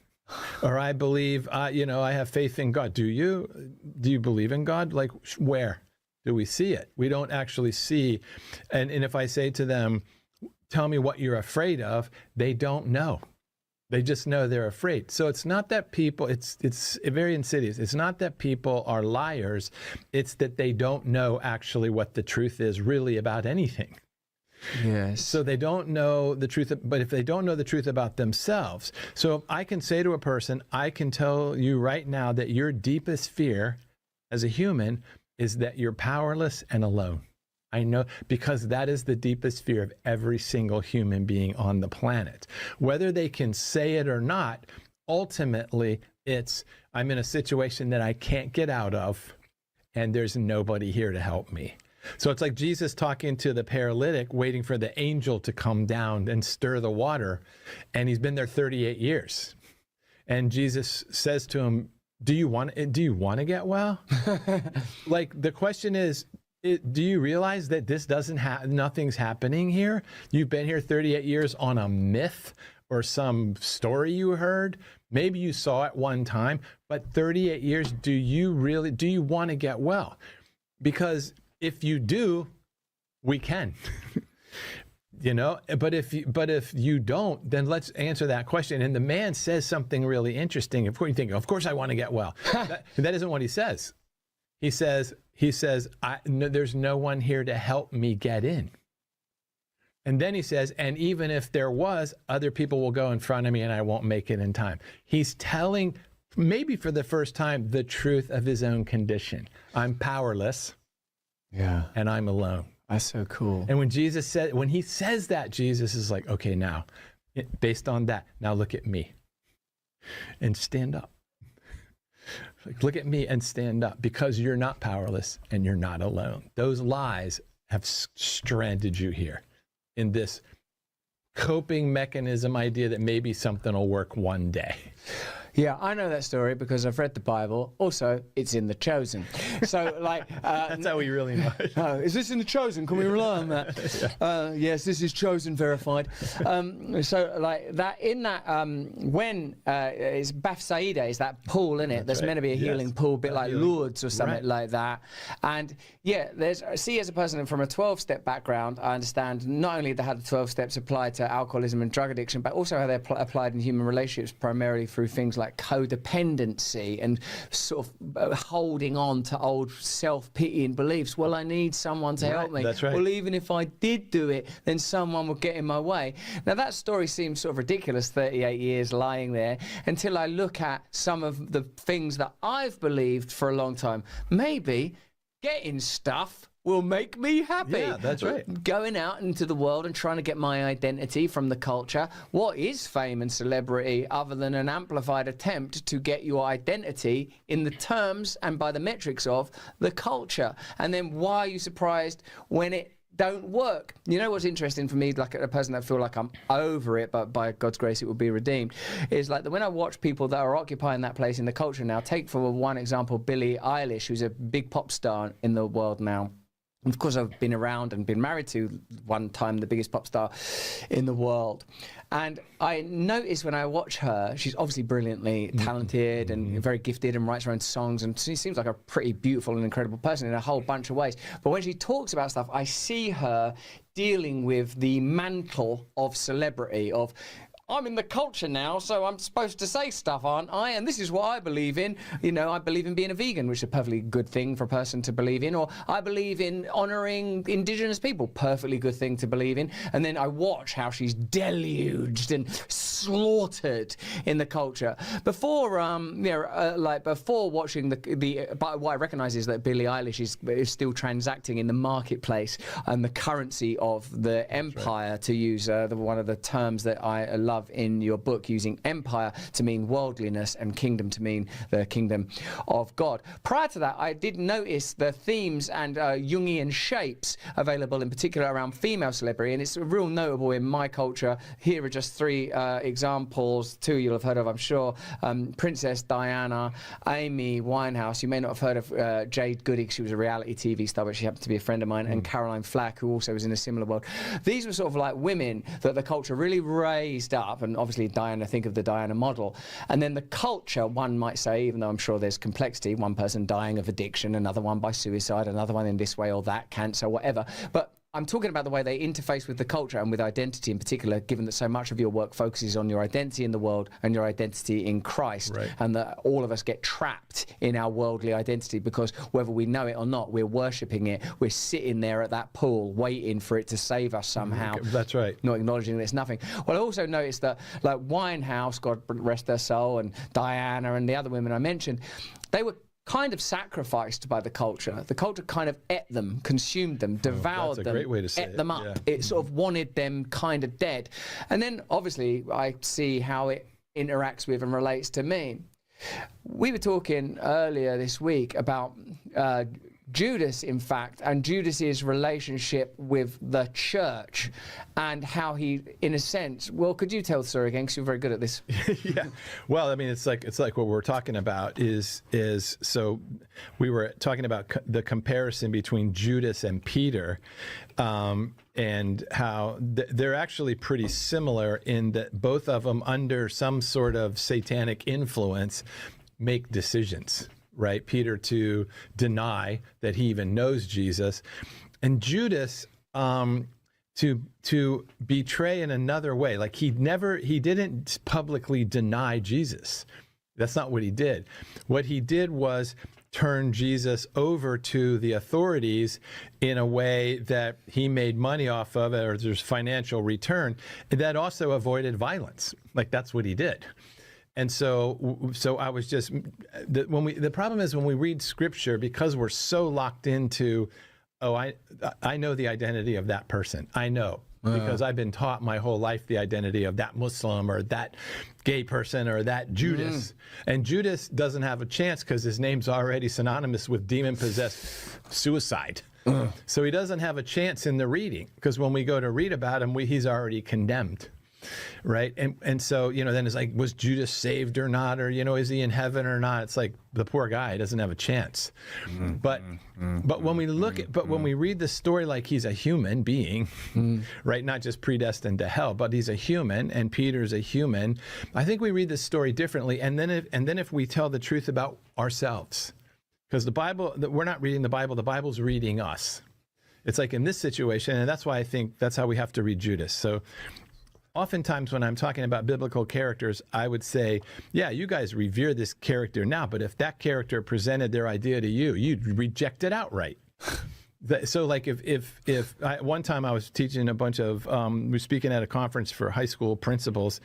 Speaker 10: Or I believe, I have faith in God. Do you? Do you believe in God? Like, where do we see it? We don't actually see. And if I say to them, tell me what you're afraid of, they don't know. They just know they're afraid. So it's not that people, it's very insidious. It's not that people are liars. It's that they don't know actually what the truth is really about anything.
Speaker 15: Yes.
Speaker 10: So they don't know the truth, but if they don't know the truth about themselves, so if I can say to a person, I can tell you right now that your deepest fear as a human is that you're powerless and alone. I know, because that is the deepest fear of every single human being on the planet. Whether they can say it or not, ultimately it's, I'm in a situation that I can't get out of, and there's nobody here to help me. So it's like Jesus talking to the paralytic, waiting for the angel to come down and stir the water, and he's been there 38 years. And Jesus says to him, do you want to get well? Like, the question is, do you realize that this nothing's happening here? You've been here 38 years on a myth or some story you heard. Maybe you saw it one time, but 38 years, do you want to get well? Because if you do, we can. You know, but if you don't, then let's answer that question. And the man says something really interesting. Of course, you think, of course, I want to get well. that isn't what he says. He says, there's no one here to help me get in. And then he says, and even if there was, other people will go in front of me and I won't make it in time. He's telling, maybe for the first time, the truth of his own condition. I'm powerless.
Speaker 15: Yeah.
Speaker 10: And I'm alone.
Speaker 15: That's so cool.
Speaker 10: And when he says that, Jesus is like, okay, now, based on that, now look at me and stand up. Like, look at me and stand up, because you're not powerless and you're not alone. Those lies have stranded you here in this coping mechanism idea that maybe something will work one day.
Speaker 15: Yeah, I know that story because I've read the Bible. Also, it's in The Chosen. So, like...
Speaker 10: that's how we really know it.
Speaker 15: Is this in The Chosen? Can we rely on that? Yes, this is Chosen verified. So, like, that in that, when it's Bethsaida, is that pool, in it? There's meant to be a healing pool, a bit like Lourdes or something like that. And, yeah, as a person from a 12-step background, I understand not only how the 12 steps apply to alcoholism and drug addiction, but also how they're applied in human relationships, primarily through things like codependency and sort of holding on to old self-pitying beliefs. Well, I need someone to help me.
Speaker 10: That's right.
Speaker 15: Well, even if I did do it, then someone would get in my way. Now, that story seems sort of ridiculous, 38 years lying there, until I look at some of the things that I've believed for a long time. Maybe getting stuff will make me happy.
Speaker 10: Yeah, that's right.
Speaker 15: Going out into the world and trying to get my identity from the culture. What is fame and celebrity other than an amplified attempt to get your identity in the terms and by the metrics of the culture? And then why are you surprised when it don't work? You know what's interesting for me, like a person that feel like I'm over it, but by God's grace it will be redeemed, is like when I watch people that are occupying that place in the culture now. Take for one example Billie Eilish, who's a big pop star in the world now. Of course, I've been around and been married to, one time, the biggest pop star in the world. And I notice when I watch her, she's obviously brilliantly talented and very gifted and writes her own songs. And she seems like a pretty beautiful and incredible person in a whole bunch of ways. But when she talks about stuff, I see her dealing with the mantle of celebrity, of... I'm in the culture now, so I'm supposed to say stuff, aren't I? And this is what I believe in. You know, I believe in being a vegan, which is a perfectly good thing for a person to believe in. Or I believe in honouring Indigenous people, perfectly good thing to believe in. And then I watch how she's deluged and slaughtered in the culture. Before, before watching but what I recognise is that Billie Eilish is still transacting in the marketplace and the currency of the empire, to use one of the terms that I love in your book, using empire to mean worldliness and kingdom to mean the kingdom of God. Prior to that, I did notice the themes and Jungian shapes available in particular around female celebrity, and it's real notable in my culture. Here are just three examples, two you'll have heard of, I'm sure. Princess Diana, Amy Winehouse. You may not have heard of Jade Goody, she was a reality TV star, but she happened to be a friend of mine, and Caroline Flack, who also was in a similar world. These were sort of like women that the culture really raised up, and obviously Diana, think of the Diana model. And then the culture, one might say, even though I'm sure there's complexity, one person dying of addiction, another one by suicide, another one in this way or that, cancer, whatever. But I'm talking about the way they interface with the culture and with identity in particular, given that so much of your work focuses on your identity in the world and your identity in Christ, and that all of us get trapped in our worldly identity because whether we know it or not, we're worshipping it. We're sitting there at that pool waiting for it to save us somehow.
Speaker 10: That's right.
Speaker 15: Not acknowledging there's nothing. Well, I also noticed that, like Winehouse, God rest her soul, and Diana and the other women I mentioned, they were kind of sacrificed by the culture. The culture kind of ate them, consumed them, devoured them.
Speaker 10: That's a great way to say it.
Speaker 15: Ate them up. It sort of wanted them kind of dead. And then, obviously, I see how it interacts with and relates to me. We were talking earlier this week about Judas, in fact, and Judas's relationship with the church and how he, in a sense, well, could you tell the story again, because you're very good at this?
Speaker 10: Yeah. Well, I mean, it's like what we're talking about is so we were talking about the comparison between Judas and Peter, and how they're actually pretty similar in that both of them, under some sort of satanic influence, make decisions. Right, Peter to deny that he even knows Jesus, and Judas to betray in another way. Like he didn't publicly deny Jesus. That's not what he did. What he did was turn Jesus over to the authorities in a way that he made money off of, or there's financial return. That also avoided violence. Like that's what he did. And so I was just, the problem is when we read scripture, because we're so locked into, I know the identity of that person. I know. Because I've been taught my whole life the identity of that Muslim or that gay person or that Judas. And Judas doesn't have a chance because his name's already synonymous with demon-possessed suicide. So he doesn't have a chance in the reading, because when we go to read about him, he's already condemned. Right. And so, then it's like, was Judas saved or not? Or, is he in heaven or not? It's like the poor guy doesn't have a chance. But when we when we read the story like he's a human being, right, not just predestined to hell, but he's a human and Peter's a human, I think we read the story differently. And then if we tell the truth about ourselves, because the Bible, we're not reading the Bible's reading us. It's like in this situation, and that's why I think that's how we have to read Judas. So oftentimes when I'm talking about biblical characters, I would say, yeah, you guys revere this character now, but if that character presented their idea to you, you'd reject it outright. So like one time I was teaching a bunch of, we were speaking at a conference for high school principals,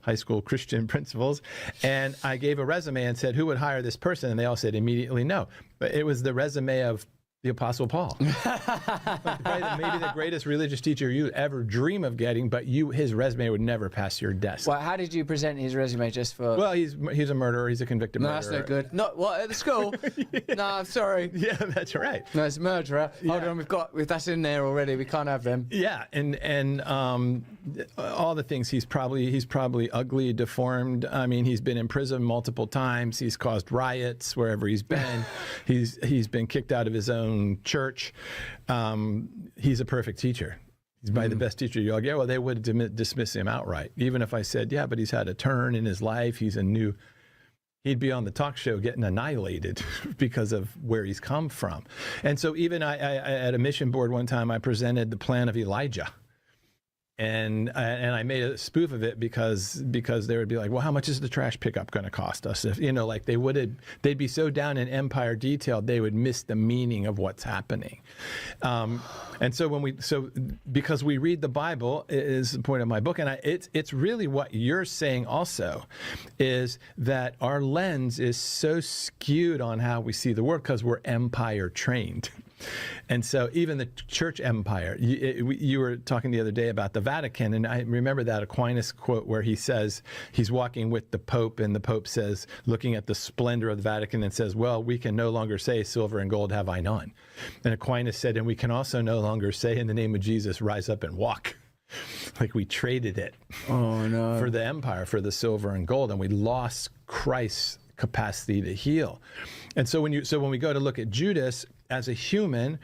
Speaker 10: high school Christian principals, and I gave a resume and said, who would hire this person? And they all said immediately no. But it was the resume of the Apostle Paul. Maybe the greatest religious teacher you'd ever dream of getting, but his resume would never pass your desk.
Speaker 19: Well, how did you present his resume just for...
Speaker 10: Well, he's a murderer. He's a convicted murderer.
Speaker 19: No, that's no good. No, what, at the school? Yeah. No, I'm sorry.
Speaker 10: Yeah, that's right.
Speaker 19: No, it's a murderer. Yeah. Hold on, that's in there already. We can't have them.
Speaker 10: Yeah, and all the things. He's probably ugly, deformed. I mean, he's been in prison multiple times. He's caused riots wherever he's been. He's been kicked out of his own church. He's a perfect teacher. He's probably the best teacher. You're like, yeah, well, they would dismiss him outright. Even if I said, yeah, but he's had a turn in his life. He'd be on the talk show getting annihilated because of where he's come from. And so even I at a mission board one time, I presented the plan of Elijah. And I made a spoof of it because they would be like, well, how much is the trash pickup going to cost us? If like they'd be so down in empire detail, they would miss the meaning of what's happening. And so because we read the Bible is the point of my book, and it's really what you're saying also, is that our lens is so skewed on how we see the world because we're empire trained. And so even the church empire, you were talking the other day about the Vatican, and I remember that Aquinas quote where he says he's walking with the Pope, and the Pope says, looking at the splendor of the Vatican, and says, well, we can no longer say silver and gold have I none. And Aquinas said, and we can also no longer say in the name of Jesus, rise up and walk. Like we traded it for the empire, for the silver and gold, and we lost Christ's capacity to heal. And so when we go to look at Judas as a human,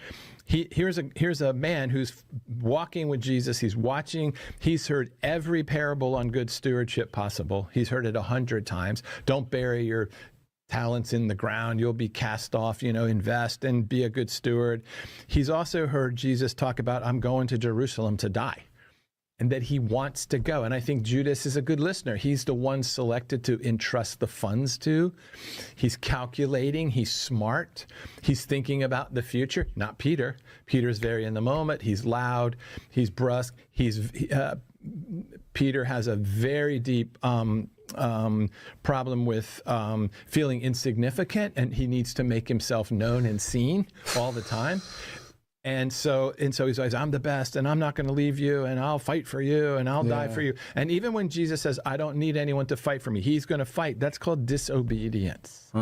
Speaker 10: here's a man who's walking with Jesus. He's heard every parable on good stewardship possible. He's heard it 100 times. Don't bury your talents in the ground. You'll be cast off, invest and be a good steward. He's also heard Jesus talk about, I'm going to Jerusalem to die, and that he wants to go. And I think Judas is a good listener. He's the one selected to entrust the funds to. He's calculating. He's smart. He's thinking about the future. Not Peter. Peter's very in the moment. He's loud. He's brusque. Peter has a very deep problem with feeling insignificant, and he needs to make himself known and seen all the time. And so he's always, I'm the best, and I'm not going to leave you, and I'll fight for you, and I'll die for you. And even when Jesus says, I don't need anyone to fight for me, he's going to fight. That's called disobedience.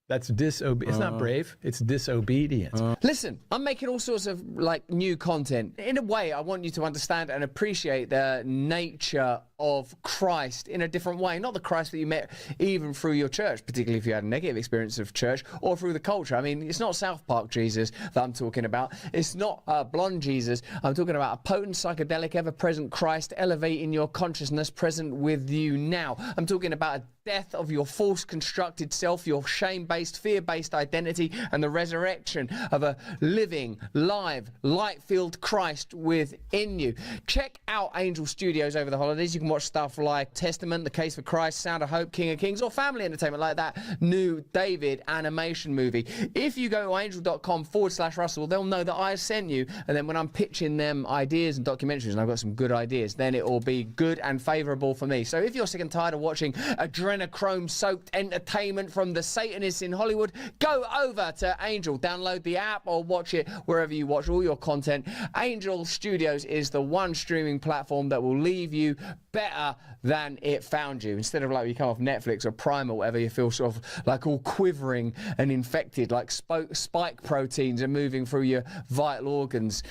Speaker 10: That's disobedience. It's not brave. It's disobedience.
Speaker 19: Listen, I'm making all sorts of new content. In a way, I want you to understand and appreciate the nature of Christ in a different way. Not the Christ that you met even through your church, particularly if you had a negative experience of church, or through the culture. I mean, it's not South Park Jesus that I'm talking about. It's not blonde Jesus. I'm talking about a potent, psychedelic, ever-present Christ elevating your consciousness, present with you now. I'm talking about a death of your false constructed self, your shame-based shame-based, fear-based identity and the resurrection of a living, live, light-filled Christ within you. Check out Angel Studios over the holidays. You can watch stuff like Testament, The Case for Christ, Sound of Hope, King of Kings, or family entertainment like that new David animation movie. If you go to angel.com/Russell, they'll know that I sent you, and then when I'm pitching them ideas and documentaries, and I've got some good ideas, then it will be good and favourable for me. So if you're sick and tired of watching adrenochrome-soaked entertainment from the Satanists in Hollywood, go over to Angel, download the app, or watch it wherever you watch all your content. Angel Studios is the one streaming platform that will leave you better than it found you. Instead of like you come off Netflix or Prime or whatever, you feel sort of like all quivering and infected, like spike proteins are moving through your vital organs,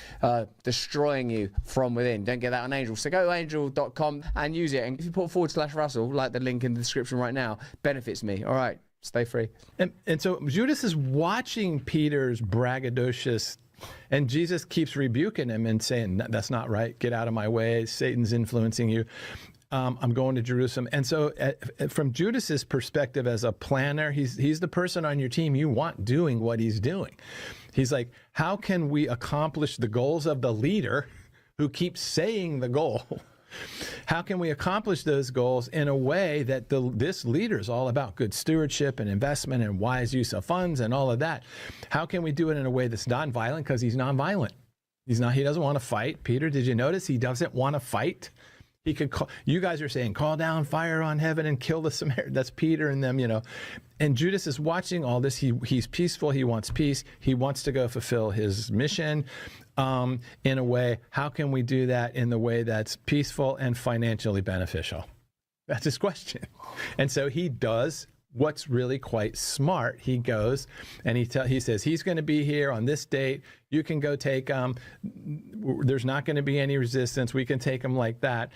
Speaker 19: destroying you from within. Don't get that on Angel. So go to angel.com and use it. And if you put /Russell, like the link in the description right now, benefits me. All right, stay free.
Speaker 10: And so Judas is watching Peter's braggadocious, and Jesus keeps rebuking him and saying, that's not right. Get out of my way. Satan's influencing you. I'm going to Jerusalem. And so from Judas's perspective as a planner, he's the person on your team you want doing what he's doing. He's like, how can we accomplish the goals of the leader who keeps saying the goal? How can we accomplish those goals in a way that this leader is all about good stewardship and investment and wise use of funds and all of that? How can we do it in a way that's nonviolent? Because he's nonviolent. He doesn't want to fight. Peter, did you notice he doesn't want to fight? He could call, you guys are saying, call down fire on heaven and kill the Samaritans. That's Peter and them, And Judas is watching all this. He's peaceful. He wants peace. He wants to go fulfill his mission in a way. How can we do that in the way that's peaceful and financially beneficial? That's his question. And so he does what's really quite smart. He goes and he says he's going to be here on this date. You can go take him. There's not going to be any resistance. We can take him like that.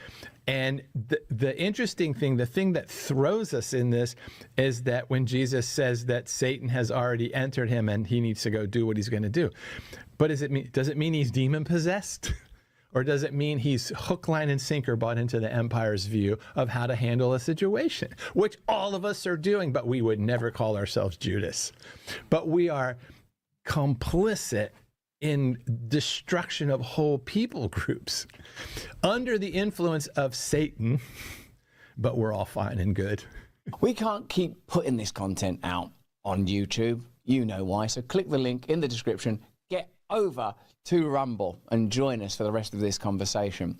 Speaker 10: And the interesting thing, the thing that throws us in this is that when Jesus says that Satan has already entered him and he needs to go do what he's going to do. But does it mean he's demon possessed? Or does it mean he's hook, line, and sinker bought into the empire's view of how to handle a situation, which all of us are doing, but we would never call ourselves Judas. But we are complicit in destruction of whole people groups under the influence of Satan, but we're all fine and good.
Speaker 15: We can't keep putting this content out on YouTube. You know why. So click the link in the description, get over to Rumble and join us for the rest of this conversation.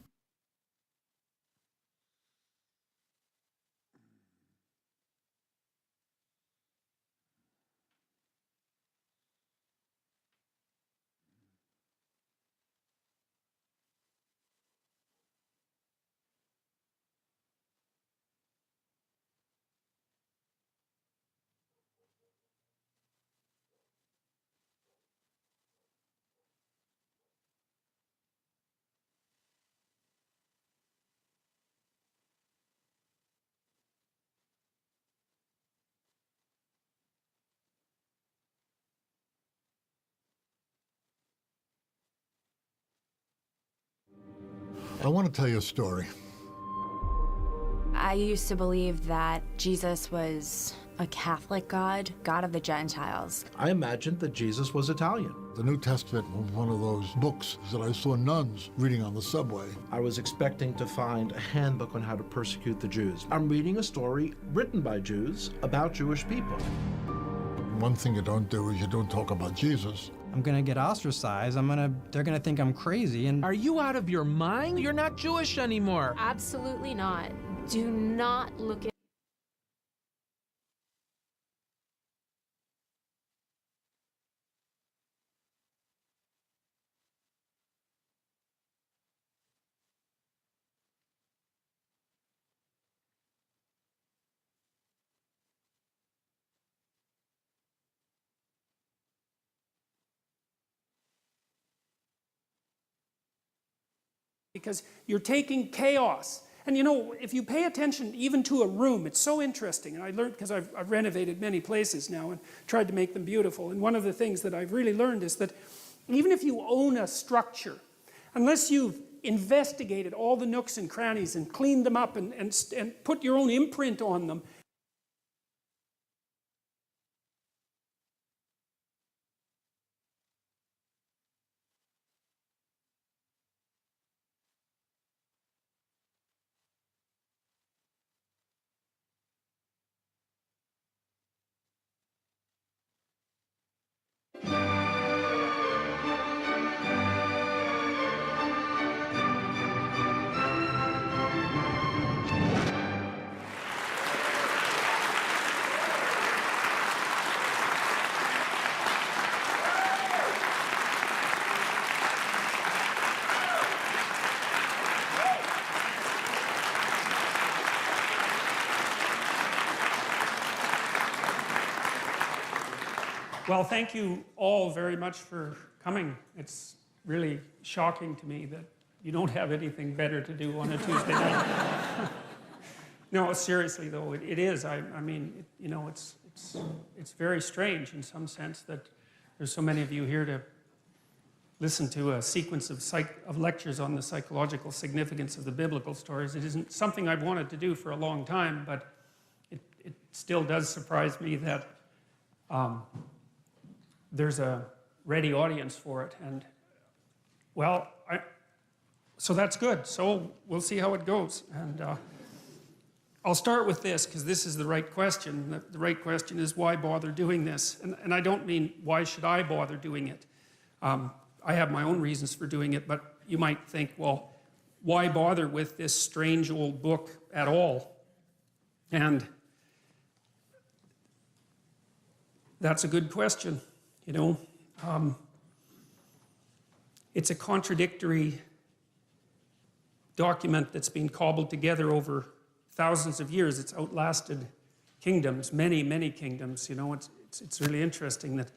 Speaker 20: I want to tell you a story.
Speaker 21: I used to believe that Jesus was a Catholic God, God of the Gentiles.
Speaker 20: I imagined that Jesus was Italian. The New Testament was one of those books that I saw nuns reading on the subway. I was expecting to find a handbook on how to persecute the Jews. I'm reading a story written by Jews about Jewish people. One thing you don't do is you don't talk about Jesus.
Speaker 22: I'm gonna get ostracized. They're gonna think I'm crazy. And
Speaker 23: are you out of your mind? You're not Jewish anymore.
Speaker 9: Absolutely not. Do not look at
Speaker 24: because you're taking chaos. And you know, if you pay attention even to a room, it's so interesting. And I learned, because I've renovated many places now and tried to make them beautiful. And one of the things that I've really learned is that even if you own a structure, unless you've investigated all the nooks and crannies and cleaned them up and put your own imprint on them, Well, thank you all very much for coming. It's really shocking to me that you don't have anything better to do on a Tuesday night. No, seriously though, it is. I mean, you know, it's very strange in some sense that there's so many of you here to listen to a sequence of lectures on the psychological significance of the biblical stories. It isn't something I've wanted to do for a long time, but it still does surprise me that there's a ready audience for it. And, well, so that's good. So we'll see how it goes. And I'll start with this, because this is the right question. The right question is, why bother doing this? And I don't mean, why should I bother doing it? I have my own reasons for doing it, but you might think, well, why bother with this strange old book at all? And that's a good question, you know. It's a contradictory document that's been cobbled together over thousands of years. It's outlasted kingdoms, many, many kingdoms. You know, it's really interesting that it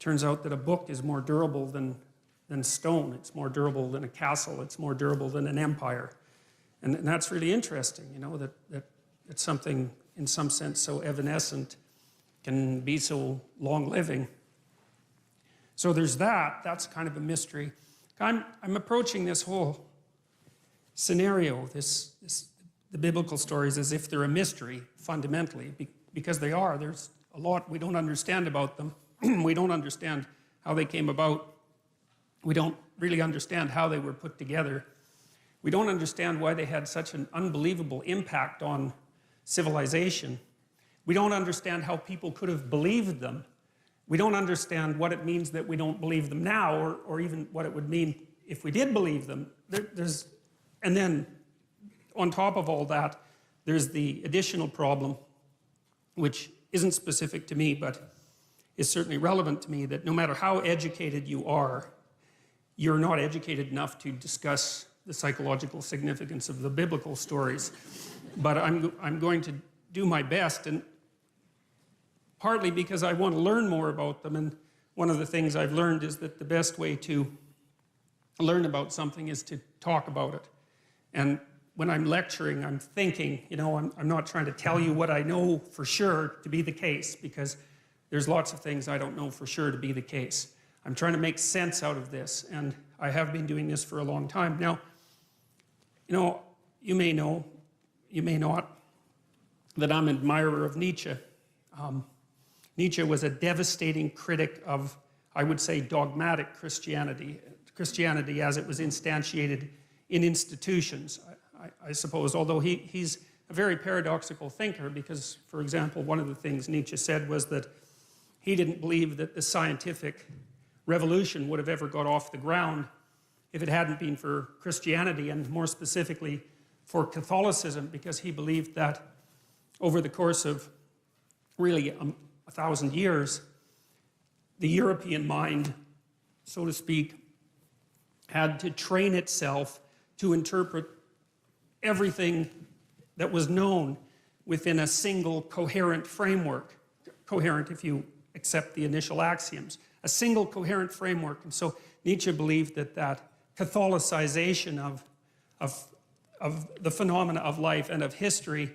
Speaker 24: turns out that a book is more durable than stone. It's more durable than a castle. It's more durable than an empire. And that's really interesting, you know, that something in some sense so evanescent can be so long-living. So there's that. That's kind of a mystery. I'm approaching this whole scenario, the biblical stories, as if they're a mystery, fundamentally, because they are. There's a lot we don't understand about them. We don't understand how they came about. We don't really understand how they were put together. We don't understand why they had such an unbelievable impact on civilization. We don't understand how people could have believed them. We don't understand what it means that we don't believe them now, or even what it would mean if we did believe them. And then, on top of all that, there's the additional problem, which isn't specific to me, but is certainly relevant to me, that no matter how educated you are, you're not educated enough to discuss the psychological significance of the biblical stories. But I'm going to do my best, and partly because I want to learn more about them. And one of the things I've learned is that the best way to learn about something is to talk about it. And when I'm lecturing, I'm thinking, you know, I'm not trying to tell you what I know for sure to be the case, because there's lots of things I don't know for sure to be the case. I'm trying to make sense out of this, and I have been doing this for a long time. Now, you know, you may know, you may not, that I'm an admirer of Nietzsche. Nietzsche was a devastating critic of, I would say, dogmatic Christianity, Christianity as it was instantiated in institutions, I suppose, although he's a very paradoxical thinker, because, for example, one of the things Nietzsche said was that he didn't believe that the scientific revolution would have ever got off the ground if it hadn't been for Christianity, and more specifically for Catholicism, because he believed that over the course of really 1,000 years, the European mind, so to speak, had to train itself to interpret everything that was known within a single coherent framework. Coherent if you accept the initial axioms. A single coherent framework. And so Nietzsche believed that Catholicization of the phenomena of life and of history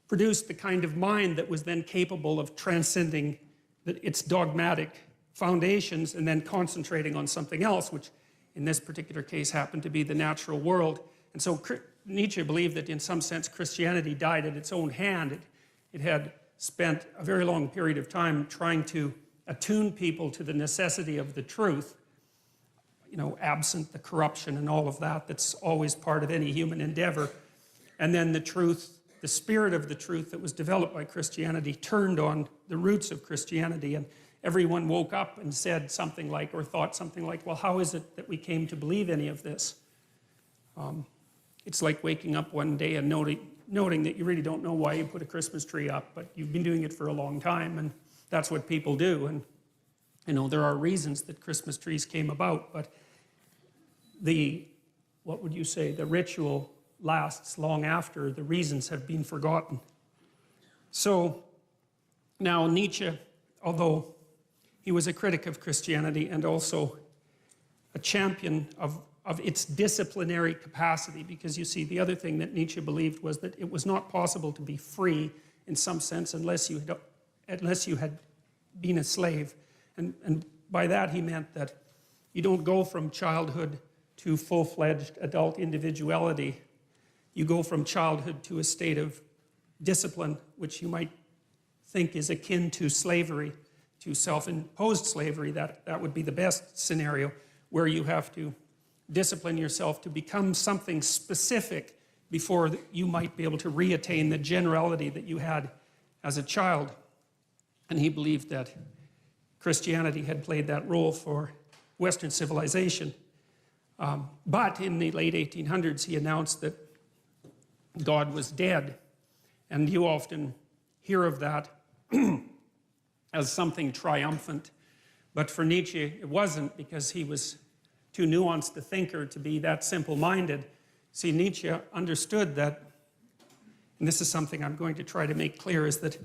Speaker 24: produced the kind of mind that was then capable of transcending its dogmatic foundations and then concentrating on something else, which in this particular case happened to be the natural world. And so Nietzsche believed that in some sense Christianity died at its own hand. It had spent a very long period of time trying to attune people to the necessity of the truth, you know, absent the corruption and all of that that's always part of any human endeavor. And then the truth, the spirit of the truth that was developed by Christianity turned on the roots of Christianity, and everyone woke up and said something like, or thought something like, well, how is it that we came to believe any of this? It's like waking up one day and noting that you really don't know why you put a Christmas tree up, but you've been doing it for a long time, and that's what people do. And you know, there are reasons that Christmas trees came about, but what would you say, the ritual lasts long after the reasons have been forgotten. So now Nietzsche, although he was a critic of Christianity and also a champion of its disciplinary capacity, because you see, the other thing that Nietzsche believed was that it was not possible to be free in some sense unless you had been a slave. And by that he meant that you don't go from childhood to full-fledged adult individuality. You go from childhood to a state of discipline, which you might think is akin to slavery, to self-imposed slavery. That would be the best scenario, where you have to discipline yourself to become something specific before you might be able to reattain the generality that you had as a child. And he believed that Christianity had played that role for Western civilization. But in the late 1800s, he announced that God was dead. And you often hear of that as something triumphant. But for Nietzsche, it wasn't, because he was too nuanced a thinker to be that simple-minded. See, Nietzsche understood that, and this is something I'm going to try to make clear, is that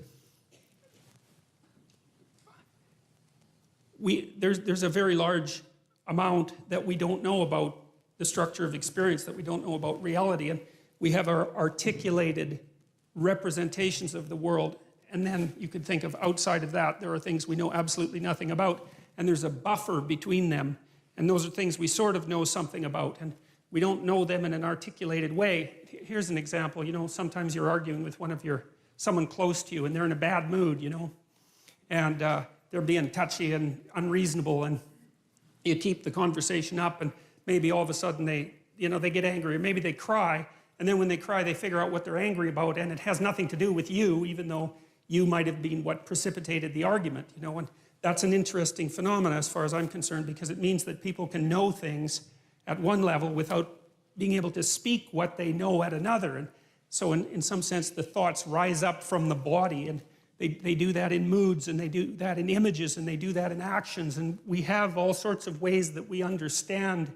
Speaker 24: there's a very large amount that we don't know about the structure of experience, that we don't know about reality, and we have our articulated representations of the world, and then you could think of outside of that, there are things we know absolutely nothing about, and there's a buffer between them, and those are things we sort of know something about, and we don't know them in an articulated way. Here's an example. You know, sometimes you're arguing with someone close to you, and they're in a bad mood, you know, and they're being touchy and unreasonable, and you keep the conversation up, and maybe all of a sudden they get angry, or maybe they cry, and then when they cry, they figure out what they're angry about, and it has nothing to do with you, even though you might have been what precipitated the argument, you know. And that's an interesting phenomenon as far as I'm concerned, because it means that people can know things at one level without being able to speak what they know at another. And so in some sense, the thoughts rise up from the body, and they do that in moods, and they do that in images, and they do that in actions. And we have all sorts of ways that we understand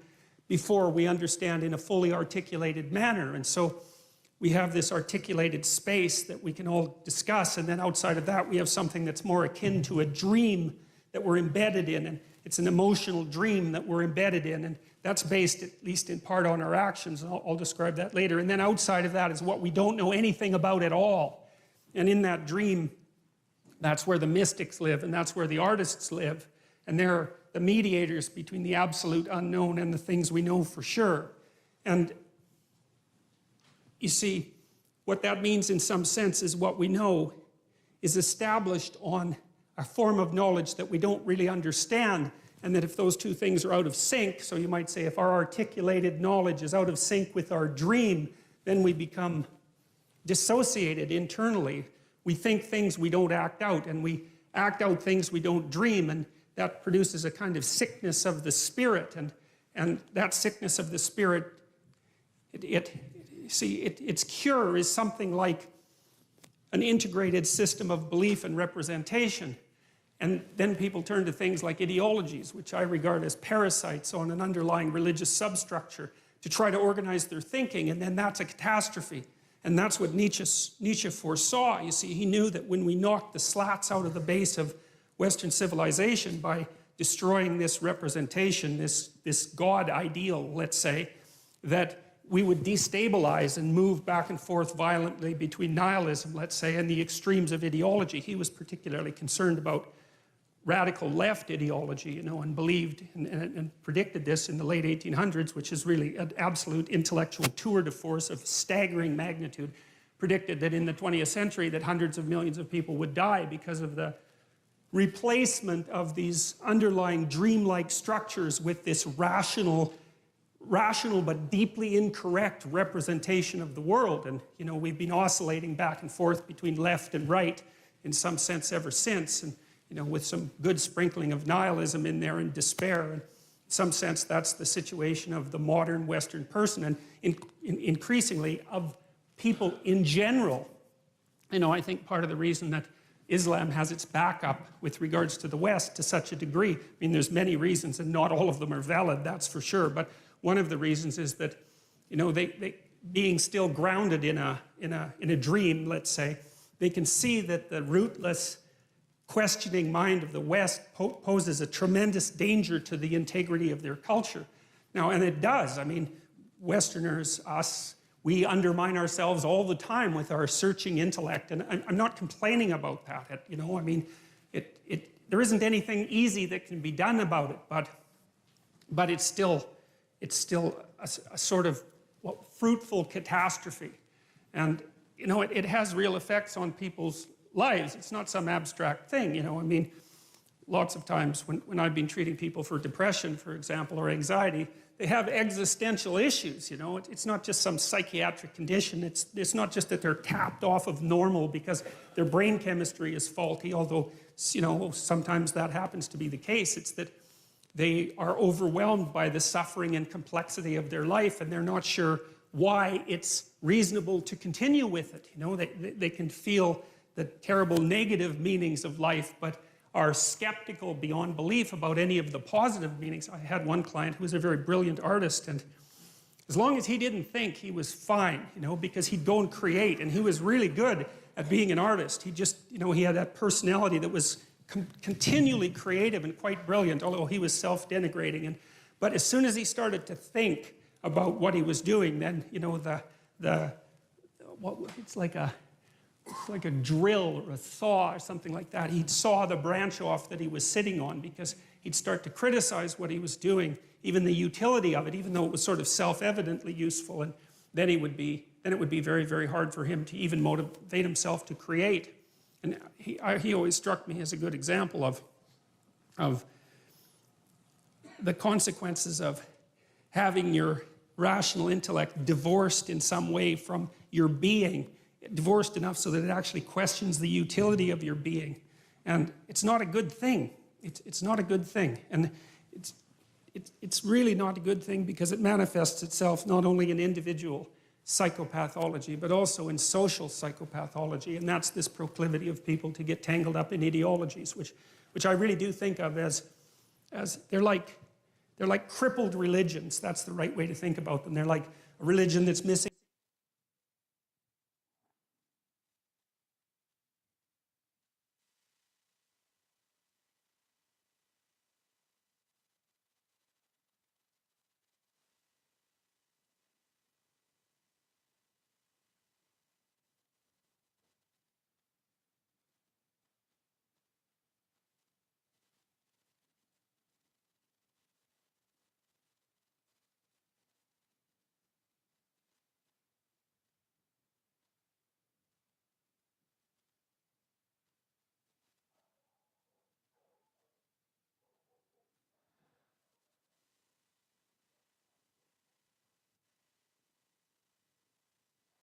Speaker 24: before we understand in a fully articulated manner. And so we have this articulated space that we can all discuss, and then outside of that we have something that's more akin to a dream that we're embedded in, and it's an emotional dream that we're embedded in, and that's based at least in part on our actions, and I'll describe that later. And then outside of that is what we don't know anything about at all. And in that dream, that's where the mystics live, and that's where the artists live, and they're the mediators between the absolute unknown and the things we know for sure. And you see, what that means in some sense is what we know is established on a form of knowledge that we don't really understand, and that if those two things are out of sync, so you might say if our articulated knowledge is out of sync with our dream, then we become dissociated internally. We think things we don't act out, and we act out things we don't dream, and that produces a kind of sickness of the spirit, and that sickness of the spirit, its cure is something like an integrated system of belief and representation. And then people turn to things like ideologies, which I regard as parasites on an underlying religious substructure, to try to organize their thinking, and then that's a catastrophe. And that's what Nietzsche foresaw. You see, he knew that when we knocked the slats out of the base of Western civilization by destroying this representation, this God ideal, let's say, that we would destabilize and move back and forth violently between nihilism, let's say, and the extremes of ideology. He was particularly concerned about radical left ideology, you know, and believed and predicted this in the late 1800s, which is really an absolute intellectual tour de force of staggering magnitude, predicted that in the 20th century that hundreds of millions of people would die because of the replacement of these underlying dreamlike structures with this rational but deeply incorrect representation of the world. And, you know, we've been oscillating back and forth between left and right in some sense ever since, and, you know, with some good sprinkling of nihilism in there and despair. And in some sense, that's the situation of the modern Western person, and increasingly of people in general. You know, I think part of the reason that Islam has its backup with regards to the West to such a degree, I mean, there's many reasons, and not all of them are valid, that's for sure, but one of the reasons is that, you know, they being still grounded in a dream, let's say, they can see that the rootless questioning mind of the West poses a tremendous danger to the integrity of their culture. Now, and it does. I mean, Westerners, us, we undermine ourselves all the time with our searching intellect, and I'm not complaining about that. You know, I mean, there isn't anything easy that can be done about it, but it's still a sort of fruitful catastrophe, and you know, it has real effects on people's lives. It's not some abstract thing, you know. I mean, lots of times when I've been treating people for depression, for example, or anxiety, they have existential issues, you know. It's not just some psychiatric condition. It's not just that they're tapped off of normal because their brain chemistry is faulty, although, you know, sometimes that happens to be the case. It's that they are overwhelmed by the suffering and complexity of their life, and they're not sure why it's reasonable to continue with it. You know, they can feel the terrible negative meanings of life, but are skeptical beyond belief about any of the positive meanings. I had one client who was a very brilliant artist, and as long as he didn't think, he was fine, you know, because he'd go and create, and he was really good at being an artist. He just, you know, he had that personality that was continually creative and quite brilliant, although he was self-denigrating. But as soon as he started to think about what he was doing, then, you know, it's like a drill or a saw or something like that. He'd saw the branch off that he was sitting on, because he'd start to criticize what he was doing, even the utility of it, even though it was sort of self-evidently useful. And then it would be very, very hard for him to even motivate himself to create. And he always struck me as a good example of the consequences of having your rational intellect divorced in some way from your being, divorced enough so that it actually questions the utility of your being. And it's not a good thing. It's not a good thing. And it's really not a good thing, because it manifests itself not only in individual psychopathology, but also in social psychopathology. And that's this proclivity of people to get tangled up in ideologies, which I really do think of as they're like crippled religions. That's the right way to think about them. They're like a religion that's missing